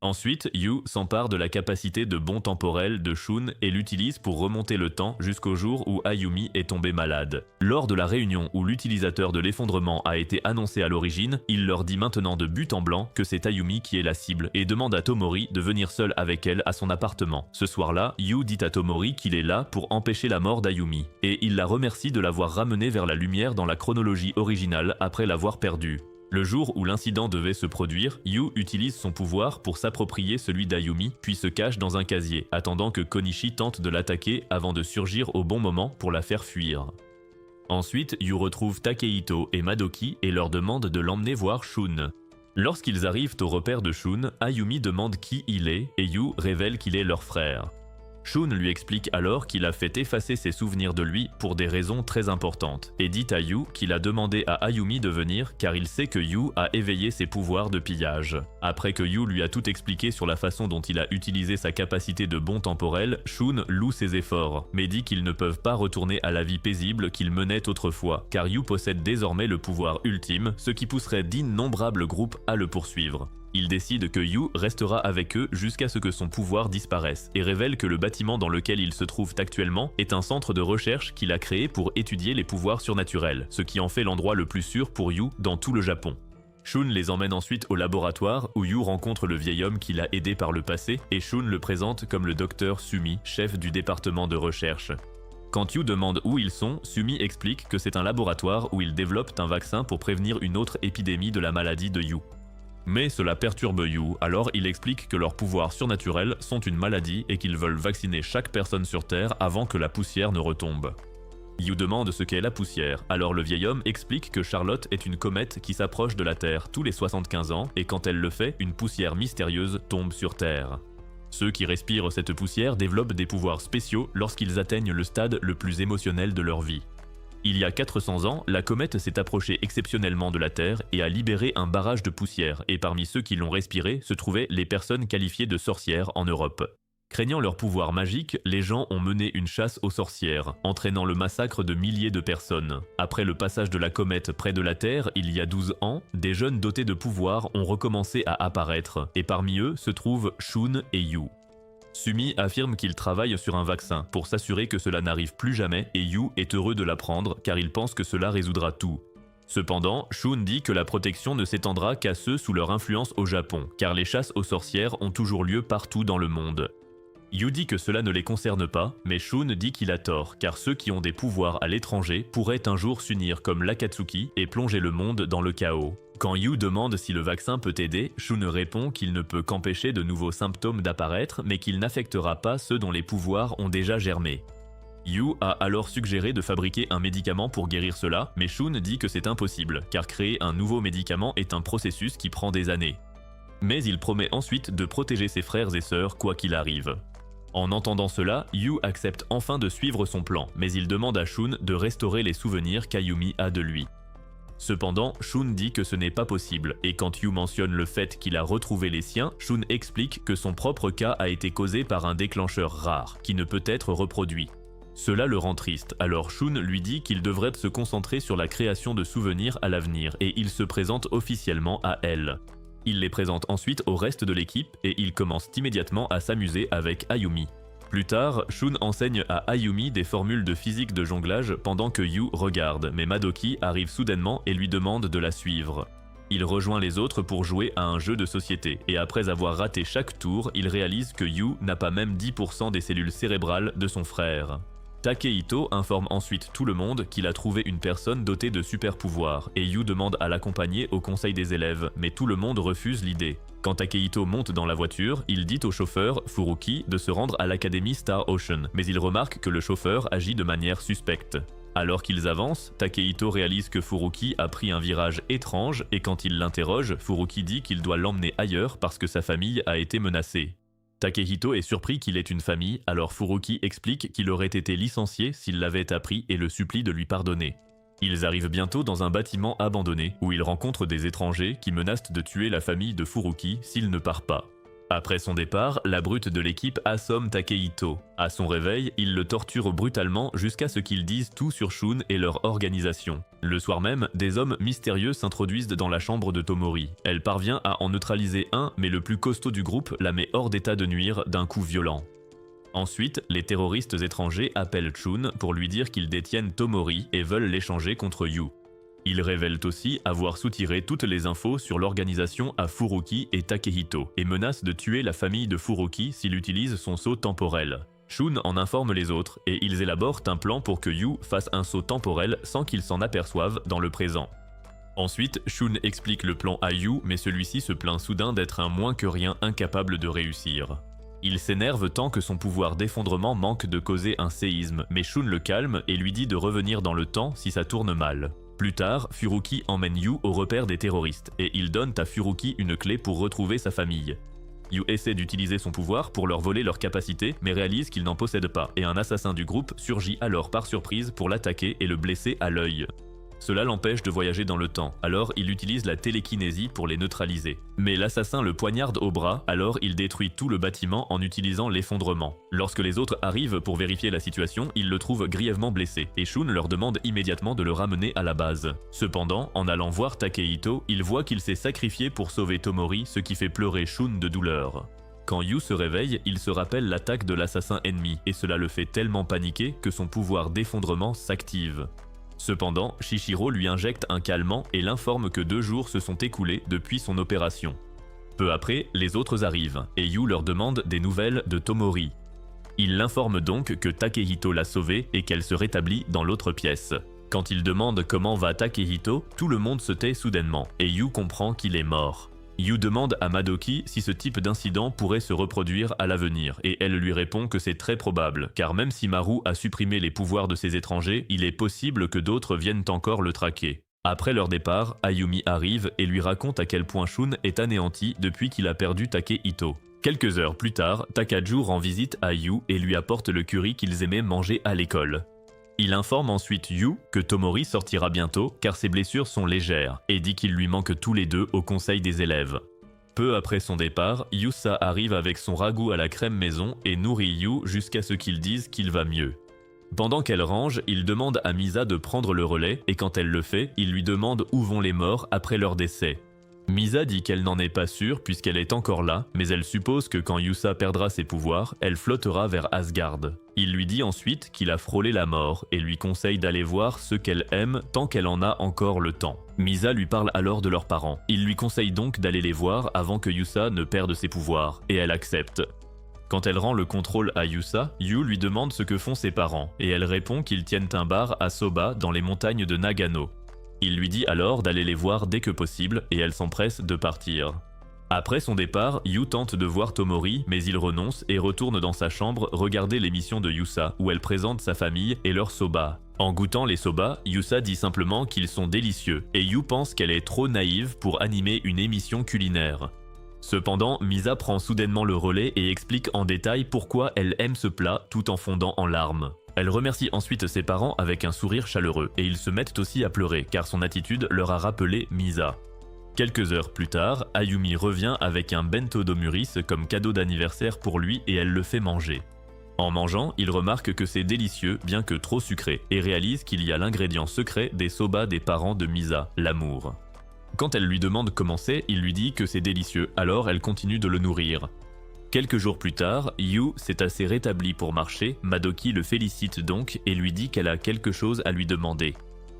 Ensuite, Yu s'empare de la capacité de bond temporel de Shun et l'utilise pour remonter le temps jusqu'au jour où Ayumi est tombée malade. Lors de la réunion où l'utilisateur de l'effondrement a été annoncé à l'origine, il leur dit maintenant de but en blanc que c'est Ayumi qui est la cible et demande à Tomori de venir seul avec elle à son appartement. Ce soir-là, Yu dit à Tomori qu'il est là pour empêcher la mort d'Ayumi, et il la remercie de l'avoir ramenée vers la lumière dans la chronologie originale après l'avoir perdue. Le jour où l'incident devait se produire, Yu utilise son pouvoir pour s'approprier celui d'Ayumi, puis se cache dans un casier, attendant que Konishi tente de l'attaquer avant de surgir au bon moment pour la faire fuir. Ensuite, Yu retrouve Takehito et Madoki et leur demande de l'emmener voir Shun. Lorsqu'ils arrivent au repère de Shun, Ayumi demande qui il est et Yu révèle qu'il est leur frère. Shun lui explique alors qu'il a fait effacer ses souvenirs de lui pour des raisons très importantes, et dit à Yu qu'il a demandé à Ayumi de venir car il sait que Yu a éveillé ses pouvoirs de pillage. Après que Yu lui a tout expliqué sur la façon dont il a utilisé sa capacité de bond temporel, Shun loue ses efforts, mais dit qu'ils ne peuvent pas retourner à la vie paisible qu'ils menaient autrefois, car Yu possède désormais le pouvoir ultime, ce qui pousserait d'innombrables groupes à le poursuivre. Il décide que Yu restera avec eux jusqu'à ce que son pouvoir disparaisse et révèle que le bâtiment dans lequel ils se trouvent actuellement est un centre de recherche qu'il a créé pour étudier les pouvoirs surnaturels, ce qui en fait l'endroit le plus sûr pour Yu dans tout le Japon. Shun les emmène ensuite au laboratoire où Yu rencontre le vieil homme qui l'a aidé par le passé et Shun le présente comme le docteur Sumi, chef du département de recherche. Quand Yu demande où ils sont, Sumi explique que c'est un laboratoire où ils développent un vaccin pour prévenir une autre épidémie de la maladie de Yu. Mais cela perturbe Yu, alors il explique que leurs pouvoirs surnaturels sont une maladie et qu'ils veulent vacciner chaque personne sur Terre avant que la poussière ne retombe. Yu demande ce qu'est la poussière, alors le vieil homme explique que Charlotte est une comète qui s'approche de la Terre tous les 75 ans et quand elle le fait, une poussière mystérieuse tombe sur Terre. Ceux qui respirent cette poussière développent des pouvoirs spéciaux lorsqu'ils atteignent le stade le plus émotionnel de leur vie. Il y a 400 ans, la comète s'est approchée exceptionnellement de la Terre et a libéré un barrage de poussière, et parmi ceux qui l'ont respiré se trouvaient les personnes qualifiées de sorcières en Europe. Craignant leur pouvoir magique, les gens ont mené une chasse aux sorcières, entraînant le massacre de milliers de personnes. Après le passage de la comète près de la Terre, il y a 12 ans, des jeunes dotés de pouvoir ont recommencé à apparaître, et parmi eux se trouvent Shun et Yu. Sumi affirme qu'il travaille sur un vaccin pour s'assurer que cela n'arrive plus jamais et Yu est heureux de l'apprendre car il pense que cela résoudra tout. Cependant, Shun dit que la protection ne s'étendra qu'à ceux sous leur influence au Japon, car les chasses aux sorcières ont toujours lieu partout dans le monde. Yu dit que cela ne les concerne pas, mais Shun dit qu'il a tort, car ceux qui ont des pouvoirs à l'étranger pourraient un jour s'unir comme l'Akatsuki et plonger le monde dans le chaos. Quand Yu demande si le vaccin peut aider, Shun répond qu'il ne peut qu'empêcher de nouveaux symptômes d'apparaître, mais qu'il n'affectera pas ceux dont les pouvoirs ont déjà germé. Yu a alors suggéré de fabriquer un médicament pour guérir cela, mais Shun dit que c'est impossible, car créer un nouveau médicament est un processus qui prend des années. Mais il promet ensuite de protéger ses frères et sœurs quoi qu'il arrive. En entendant cela, Yu accepte enfin de suivre son plan, mais il demande à Shun de restaurer les souvenirs qu'Ayumi a de lui. Cependant, Shun dit que ce n'est pas possible, et quand Yu mentionne le fait qu'il a retrouvé les siens, Shun explique que son propre cas a été causé par un déclencheur rare, qui ne peut être reproduit. Cela le rend triste, alors Shun lui dit qu'il devrait se concentrer sur la création de souvenirs à l'avenir, et il se présente officiellement à elle. Il les présente ensuite au reste de l'équipe, et il commence immédiatement à s'amuser avec Ayumi. Plus tard, Shun enseigne à Ayumi des formules de physique de jonglage pendant que Yu regarde, mais Madoki arrive soudainement et lui demande de la suivre. Il rejoint les autres pour jouer à un jeu de société, et après avoir raté chaque tour, il réalise que Yu n'a pas même 10% des cellules cérébrales de son frère. Takehito informe ensuite tout le monde qu'il a trouvé une personne dotée de super pouvoirs, et Yu demande à l'accompagner au conseil des élèves, mais tout le monde refuse l'idée. Quand Takehito monte dans la voiture, il dit au chauffeur, Furuki, de se rendre à l'académie Star Ocean, mais il remarque que le chauffeur agit de manière suspecte. Alors qu'ils avancent, Takehito réalise que Furuki a pris un virage étrange, et quand il l'interroge, Furuki dit qu'il doit l'emmener ailleurs parce que sa famille a été menacée. Takehito est surpris qu'il ait une famille, alors Furuki explique qu'il aurait été licencié s'il l'avait appris et le supplie de lui pardonner. Ils arrivent bientôt dans un bâtiment abandonné, où ils rencontrent des étrangers qui menacent de tuer la famille de Furuki s'il ne part pas. Après son départ, la brute de l'équipe assomme Takehito. À son réveil, il le torture brutalement jusqu'à ce qu'ils disent tout sur Shun et leur organisation. Le soir même, des hommes mystérieux s'introduisent dans la chambre de Tomori. Elle parvient à en neutraliser un, mais le plus costaud du groupe la met hors d'état de nuire d'un coup violent. Ensuite, les terroristes étrangers appellent Shun pour lui dire qu'ils détiennent Tomori et veulent l'échanger contre Yu. Ils révèlent aussi avoir soutiré toutes les infos sur l'organisation à Furuki et Takehito et menacent de tuer la famille de Furuki s'il utilise son sceau temporel. Shun en informe les autres et ils élaborent un plan pour que Yu fasse un saut temporel sans qu'il s'en aperçoive dans le présent. Ensuite, Shun explique le plan à Yu, mais celui-ci se plaint soudain d'être un moins que rien incapable de réussir. Il s'énerve tant que son pouvoir d'effondrement manque de causer un séisme, mais Shun le calme et lui dit de revenir dans le temps si ça tourne mal. Plus tard, Furuki emmène Yu au repère des terroristes, et il donne à Furuki une clé pour retrouver sa famille. Yu essaie d'utiliser son pouvoir pour leur voler leurs capacités, mais réalise qu'il n'en possède pas, et un assassin du groupe surgit alors par surprise pour l'attaquer et le blesser à l'œil. Cela l'empêche de voyager dans le temps, alors il utilise la télékinésie pour les neutraliser. Mais l'assassin le poignarde au bras, alors il détruit tout le bâtiment en utilisant l'effondrement. Lorsque les autres arrivent pour vérifier la situation, ils le trouvent grièvement blessé, et Shun leur demande immédiatement de le ramener à la base. Cependant, en allant voir Takehito, il voit qu'il s'est sacrifié pour sauver Tomori, ce qui fait pleurer Shun de douleur. Quand Yu se réveille, il se rappelle l'attaque de l'assassin ennemi, et cela le fait tellement paniquer que son pouvoir d'effondrement s'active. Cependant, Shishiro lui injecte un calmant et l'informe que 2 jours se sont écoulés depuis son opération. Peu après, les autres arrivent, et Yu leur demande des nouvelles de Tomori. Il l'informe donc que Takehito l'a sauvée et qu'elle se rétablit dans l'autre pièce. Quand il demande comment va Takehito, tout le monde se tait soudainement, et Yu comprend qu'il est mort. Yu demande à Madoki si ce type d'incident pourrait se reproduire à l'avenir, et elle lui répond que c'est très probable, car même si Maru a supprimé les pouvoirs de ces étrangers, il est possible que d'autres viennent encore le traquer. Après leur départ, Ayumi arrive et lui raconte à quel point Shun est anéanti depuis qu'il a perdu Takehito. Quelques heures plus tard, Takaju rend visite à Yu et lui apporte le curry qu'ils aimaient manger à l'école. Il informe ensuite Yu que Tomori sortira bientôt car ses blessures sont légères et dit qu'il lui manque tous les deux au conseil des élèves. Peu après son départ, Yusa arrive avec son ragoût à la crème maison et nourrit Yu jusqu'à ce qu'il dise qu'il va mieux. Pendant qu'elle range, il demande à Misa de prendre le relais et quand elle le fait, il lui demande où vont les morts après leur décès. Misa dit qu'elle n'en est pas sûre puisqu'elle est encore là, mais elle suppose que quand Yusa perdra ses pouvoirs, elle flottera vers Asgard. Il lui dit ensuite qu'il a frôlé la mort et lui conseille d'aller voir ceux qu'elle aime tant qu'elle en a encore le temps. Misa lui parle alors de leurs parents. Il lui conseille donc d'aller les voir avant que Yusa ne perde ses pouvoirs, et elle accepte. Quand elle rend le contrôle à Yusa, Yu lui demande ce que font ses parents, et elle répond qu'ils tiennent un bar à Soba dans les montagnes de Nagano. Il lui dit alors d'aller les voir dès que possible, et elle s'empresse de partir. Après son départ, Yu tente de voir Tomori, mais il renonce et retourne dans sa chambre regarder l'émission de Yusa, où elle présente sa famille et leur soba. En goûtant les soba, Yusa dit simplement qu'ils sont délicieux, et Yu pense qu'elle est trop naïve pour animer une émission culinaire. Cependant, Misa prend soudainement le relais et explique en détail pourquoi elle aime ce plat tout en fondant en larmes. Elle remercie ensuite ses parents avec un sourire chaleureux et ils se mettent aussi à pleurer car son attitude leur a rappelé Misa. Quelques heures plus tard, Ayumi revient avec un bento d'Omuris comme cadeau d'anniversaire pour lui et elle le fait manger. En mangeant, il remarque que c'est délicieux bien que trop sucré et réalise qu'il y a l'ingrédient secret des soba des parents de Misa, l'amour. Quand elle lui demande comment c'est, il lui dit que c'est délicieux, alors elle continue de le nourrir. Quelques jours plus tard, Yu s'est assez rétabli pour marcher, Madoki le félicite donc et lui dit qu'elle a quelque chose à lui demander.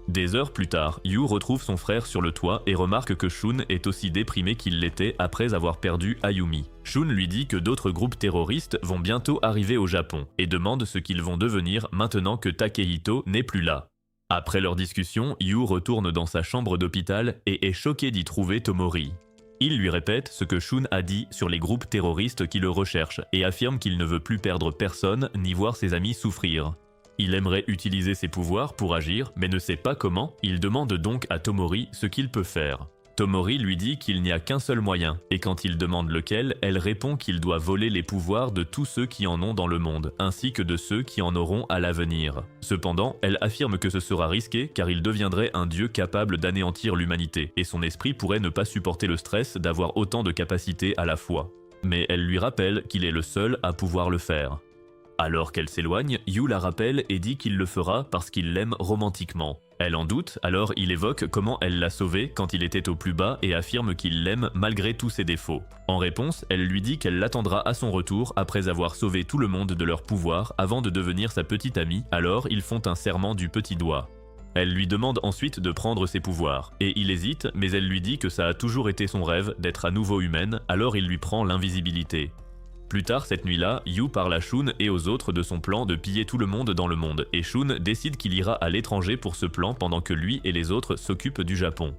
Des heures plus tard, Yu retrouve son frère sur le toit et remarque que Shun est aussi déprimé qu'il l'était après avoir perdu Ayumi. Shun lui dit que d'autres groupes terroristes vont bientôt arriver au Japon et demande ce qu'ils vont devenir maintenant que Takehito n'est plus là. Après leur discussion, Yu retourne dans sa chambre d'hôpital et est choqué d'y trouver Tomori. Il lui répète ce que Shun a dit sur les groupes terroristes qui le recherchent et affirme qu'il ne veut plus perdre personne ni voir ses amis souffrir. Il aimerait utiliser ses pouvoirs pour agir, mais ne sait pas comment. Il demande donc à Tomori ce qu'il peut faire. Tomori lui dit qu'il n'y a qu'un seul moyen, et quand il demande lequel, elle répond qu'il doit voler les pouvoirs de tous ceux qui en ont dans le monde, ainsi que de ceux qui en auront à l'avenir. Cependant, elle affirme que ce sera risqué car il deviendrait un dieu capable d'anéantir l'humanité, et son esprit pourrait ne pas supporter le stress d'avoir autant de capacités à la fois. Mais elle lui rappelle qu'il est le seul à pouvoir le faire. Alors qu'elle s'éloigne, Yu la rappelle et dit qu'il le fera parce qu'il l'aime romantiquement. Elle en doute, alors il évoque comment elle l'a sauvé quand il était au plus bas et affirme qu'il l'aime malgré tous ses défauts. En réponse, elle lui dit qu'elle l'attendra à son retour après avoir sauvé tout le monde de leur pouvoir avant de devenir sa petite amie, alors ils font un serment du petit doigt. Elle lui demande ensuite de prendre ses pouvoirs, et il hésite, mais elle lui dit que ça a toujours été son rêve d'être à nouveau humaine, alors il lui prend l'invisibilité. Plus tard cette nuit-là, Yu parle à Shun et aux autres de son plan de piller tout le monde dans le monde, et Shun décide qu'il ira à l'étranger pour ce plan pendant que lui et les autres s'occupent du Japon.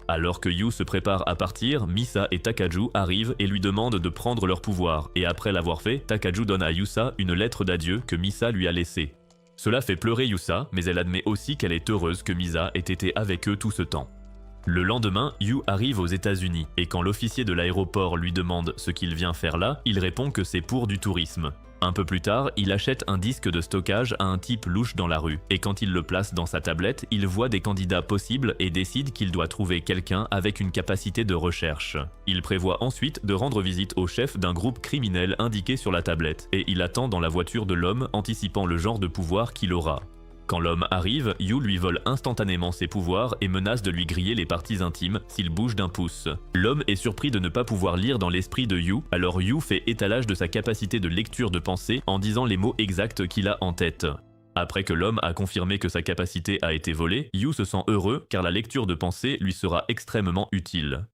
Alors que Yu se prépare à partir, Misa et Takaju arrivent et lui demandent de prendre leur pouvoir, et après l'avoir fait, Takaju donne à Yusa une lettre d'adieu que Misa lui a laissée. Cela fait pleurer Yusa, mais elle admet aussi qu'elle est heureuse que Misa ait été avec eux tout ce temps. Le lendemain, Yu arrive aux États-Unis et quand l'officier de l'aéroport lui demande ce qu'il vient faire là, il répond que c'est pour du tourisme. Un peu plus tard, il achète un disque de stockage à un type louche dans la rue et quand il le place dans sa tablette, il voit des candidats possibles et décide qu'il doit trouver quelqu'un avec une capacité de recherche. Il prévoit ensuite de rendre visite au chef d'un groupe criminel indiqué sur la tablette et il attend dans la voiture de l'homme anticipant le genre de pouvoir qu'il aura. Quand l'homme arrive, Yu lui vole instantanément ses pouvoirs et menace de lui griller les parties intimes s'il bouge d'un pouce. L'homme est surpris de ne pas pouvoir lire dans l'esprit de Yu, alors Yu fait étalage de sa capacité de lecture de pensée en disant les mots exacts qu'il a en tête. Après que l'homme a confirmé que sa capacité a été volée, Yu se sent heureux car la lecture de pensée lui sera extrêmement utile.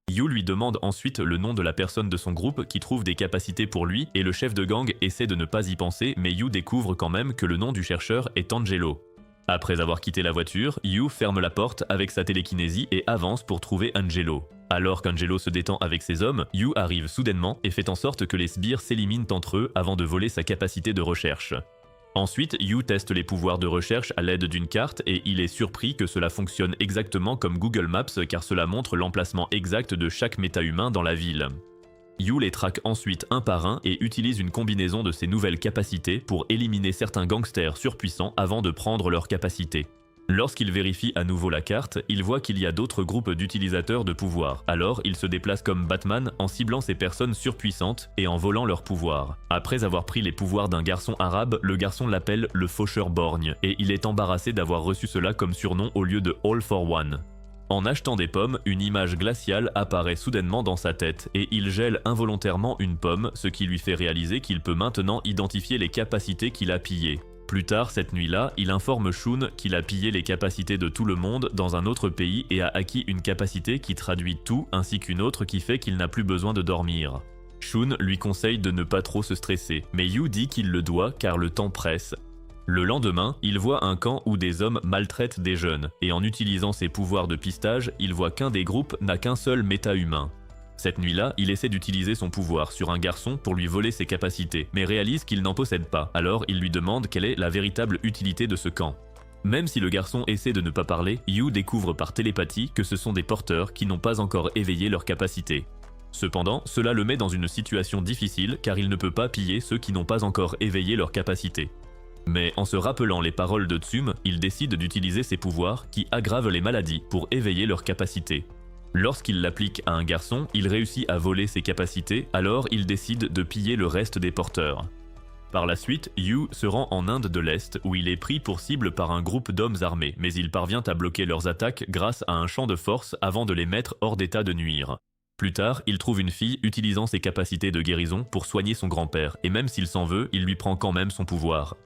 Yu lui demande ensuite le nom de la personne de son groupe qui trouve des capacités pour lui et le chef de gang essaie de ne pas y penser mais Yu découvre quand même que le nom du chercheur est Angelo. Après avoir quitté la voiture, Yu ferme la porte avec sa télékinésie et avance pour trouver Angelo. Alors qu'Angelo se détend avec ses hommes, Yu arrive soudainement et fait en sorte que les sbires s'éliminent entre eux avant de voler sa capacité de recherche. Ensuite, Yu teste les pouvoirs de recherche à l'aide d'une carte et il est surpris que cela fonctionne exactement comme Google Maps car cela montre l'emplacement exact de chaque méta-humain dans la ville. Yu les traque ensuite un par un et utilise une combinaison de ses nouvelles capacités pour éliminer certains gangsters surpuissants avant de prendre leurs capacités. Lorsqu'il vérifie à nouveau la carte, il voit qu'il y a d'autres groupes d'utilisateurs de pouvoir. Alors, il se déplace comme Batman en ciblant ces personnes surpuissantes et en volant leurs pouvoirs. Après avoir pris les pouvoirs d'un garçon arabe, le garçon l'appelle le faucheur borgne et il est embarrassé d'avoir reçu cela comme surnom au lieu de All for One. En achetant des pommes, une image glaciale apparaît soudainement dans sa tête et il gèle involontairement une pomme, ce qui lui fait réaliser qu'il peut maintenant identifier les capacités qu'il a pillées. Plus tard cette nuit-là, il informe Shun qu'il a pillé les capacités de tout le monde dans un autre pays et a acquis une capacité qui traduit tout ainsi qu'une autre qui fait qu'il n'a plus besoin de dormir. Shun lui conseille de ne pas trop se stresser, mais Yu dit qu'il le doit car le temps presse. Le lendemain, il voit un camp où des hommes maltraitent des jeunes, et en utilisant ses pouvoirs de pistage, il voit qu'un des groupes n'a qu'un seul méta-humain. Cette nuit-là, il essaie d'utiliser son pouvoir sur un garçon pour lui voler ses capacités, mais réalise qu'il n'en possède pas, alors il lui demande quelle est la véritable utilité de ce camp. Même si le garçon essaie de ne pas parler, Yu découvre par télépathie que ce sont des porteurs qui n'ont pas encore éveillé leurs capacités. Cependant, cela le met dans une situation difficile car il ne peut pas piller ceux qui n'ont pas encore éveillé leurs capacités. Mais en se rappelant les paroles de Tsum, il décide d'utiliser ses pouvoirs qui aggravent les maladies pour éveiller leurs capacités. Lorsqu'il l'applique à un garçon, il réussit à voler ses capacités, alors il décide de piller le reste des porteurs. Par la suite, Yu se rend en Inde de l'Est où il est pris pour cible par un groupe d'hommes armés, mais il parvient à bloquer leurs attaques grâce à un champ de force avant de les mettre hors d'état de nuire. Plus tard, il trouve une fille utilisant ses capacités de guérison pour soigner son grand-père, et même s'il s'en veut, il lui prend quand même son pouvoir.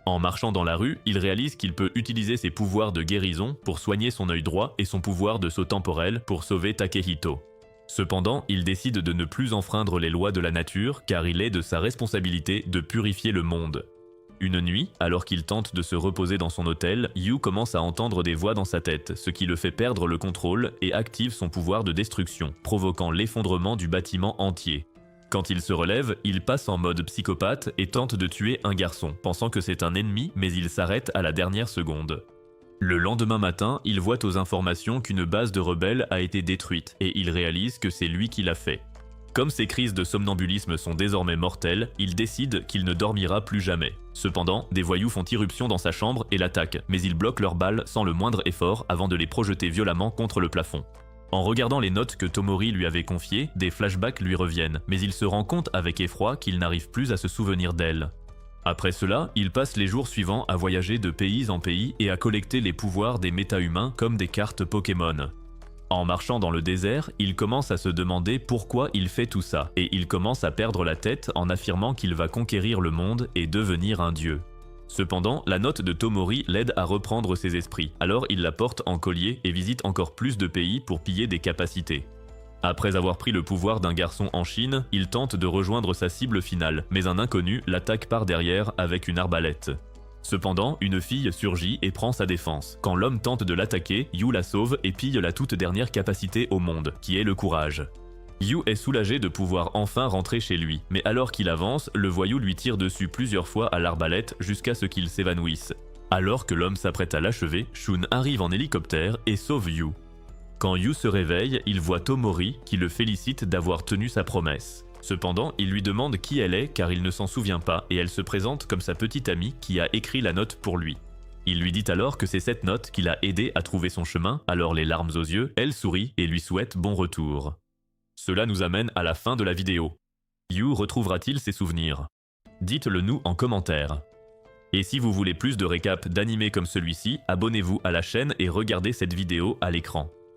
En marchant dans la rue, il réalise qu'il peut utiliser ses pouvoirs de guérison pour soigner son œil droit et son pouvoir de saut temporel pour sauver Takehito. Cependant, il décide de ne plus enfreindre les lois de la nature car il est de sa responsabilité de purifier le monde. Une nuit, alors qu'il tente de se reposer dans son hôtel, Yu commence à entendre des voix dans sa tête, ce qui le fait perdre le contrôle et active son pouvoir de destruction, provoquant l'effondrement du bâtiment entier. Quand il se relève, il passe en mode psychopathe et tente de tuer un garçon, pensant que c'est un ennemi, mais il s'arrête à la dernière seconde. Le lendemain matin, il voit aux informations qu'une base de rebelles a été détruite, et il réalise que c'est lui qui l'a fait. Comme ses crises de somnambulisme sont désormais mortelles, il décide qu'il ne dormira plus jamais. Cependant, des voyous font irruption dans sa chambre et l'attaquent, mais il bloque leurs balles sans le moindre effort avant de les projeter violemment contre le plafond. En regardant les notes que Tomori lui avait confiées, des flashbacks lui reviennent, mais il se rend compte avec effroi qu'il n'arrive plus à se souvenir d'elle. Après cela, il passe les jours suivants à voyager de pays en pays et à collecter les pouvoirs des méta-humains comme des cartes Pokémon. En marchant dans le désert, il commence à se demander pourquoi il fait tout ça, et il commence à perdre la tête en affirmant qu'il va conquérir le monde et devenir un dieu. Cependant, la note de Tomori l'aide à reprendre ses esprits, alors il la porte en collier et visite encore plus de pays pour piller des capacités. Après avoir pris le pouvoir d'un garçon en Chine, il tente de rejoindre sa cible finale, mais un inconnu l'attaque par derrière avec une arbalète. Cependant, une fille surgit et prend sa défense. Quand l'homme tente de l'attaquer, Yu la sauve et pille la toute dernière capacité au monde, qui est le courage. Yu est soulagé de pouvoir enfin rentrer chez lui, mais alors qu'il avance, le voyou lui tire dessus plusieurs fois à l'arbalète jusqu'à ce qu'il s'évanouisse. Alors que l'homme s'apprête à l'achever, Shun arrive en hélicoptère et sauve Yu. Quand Yu se réveille, il voit Tomori qui le félicite d'avoir tenu sa promesse. Cependant, il lui demande qui elle est car il ne s'en souvient pas et elle se présente comme sa petite amie qui a écrit la note pour lui. Il lui dit alors que c'est cette note qui l'a aidé à trouver son chemin, alors les larmes aux yeux, elle sourit et lui souhaite bon retour. Cela nous amène à la fin de la vidéo. Yu retrouvera-t-il ses souvenirs? Dites-le nous en commentaire. Et si vous voulez plus de récaps d'animés comme celui-ci, abonnez-vous à la chaîne et regardez cette vidéo à l'écran.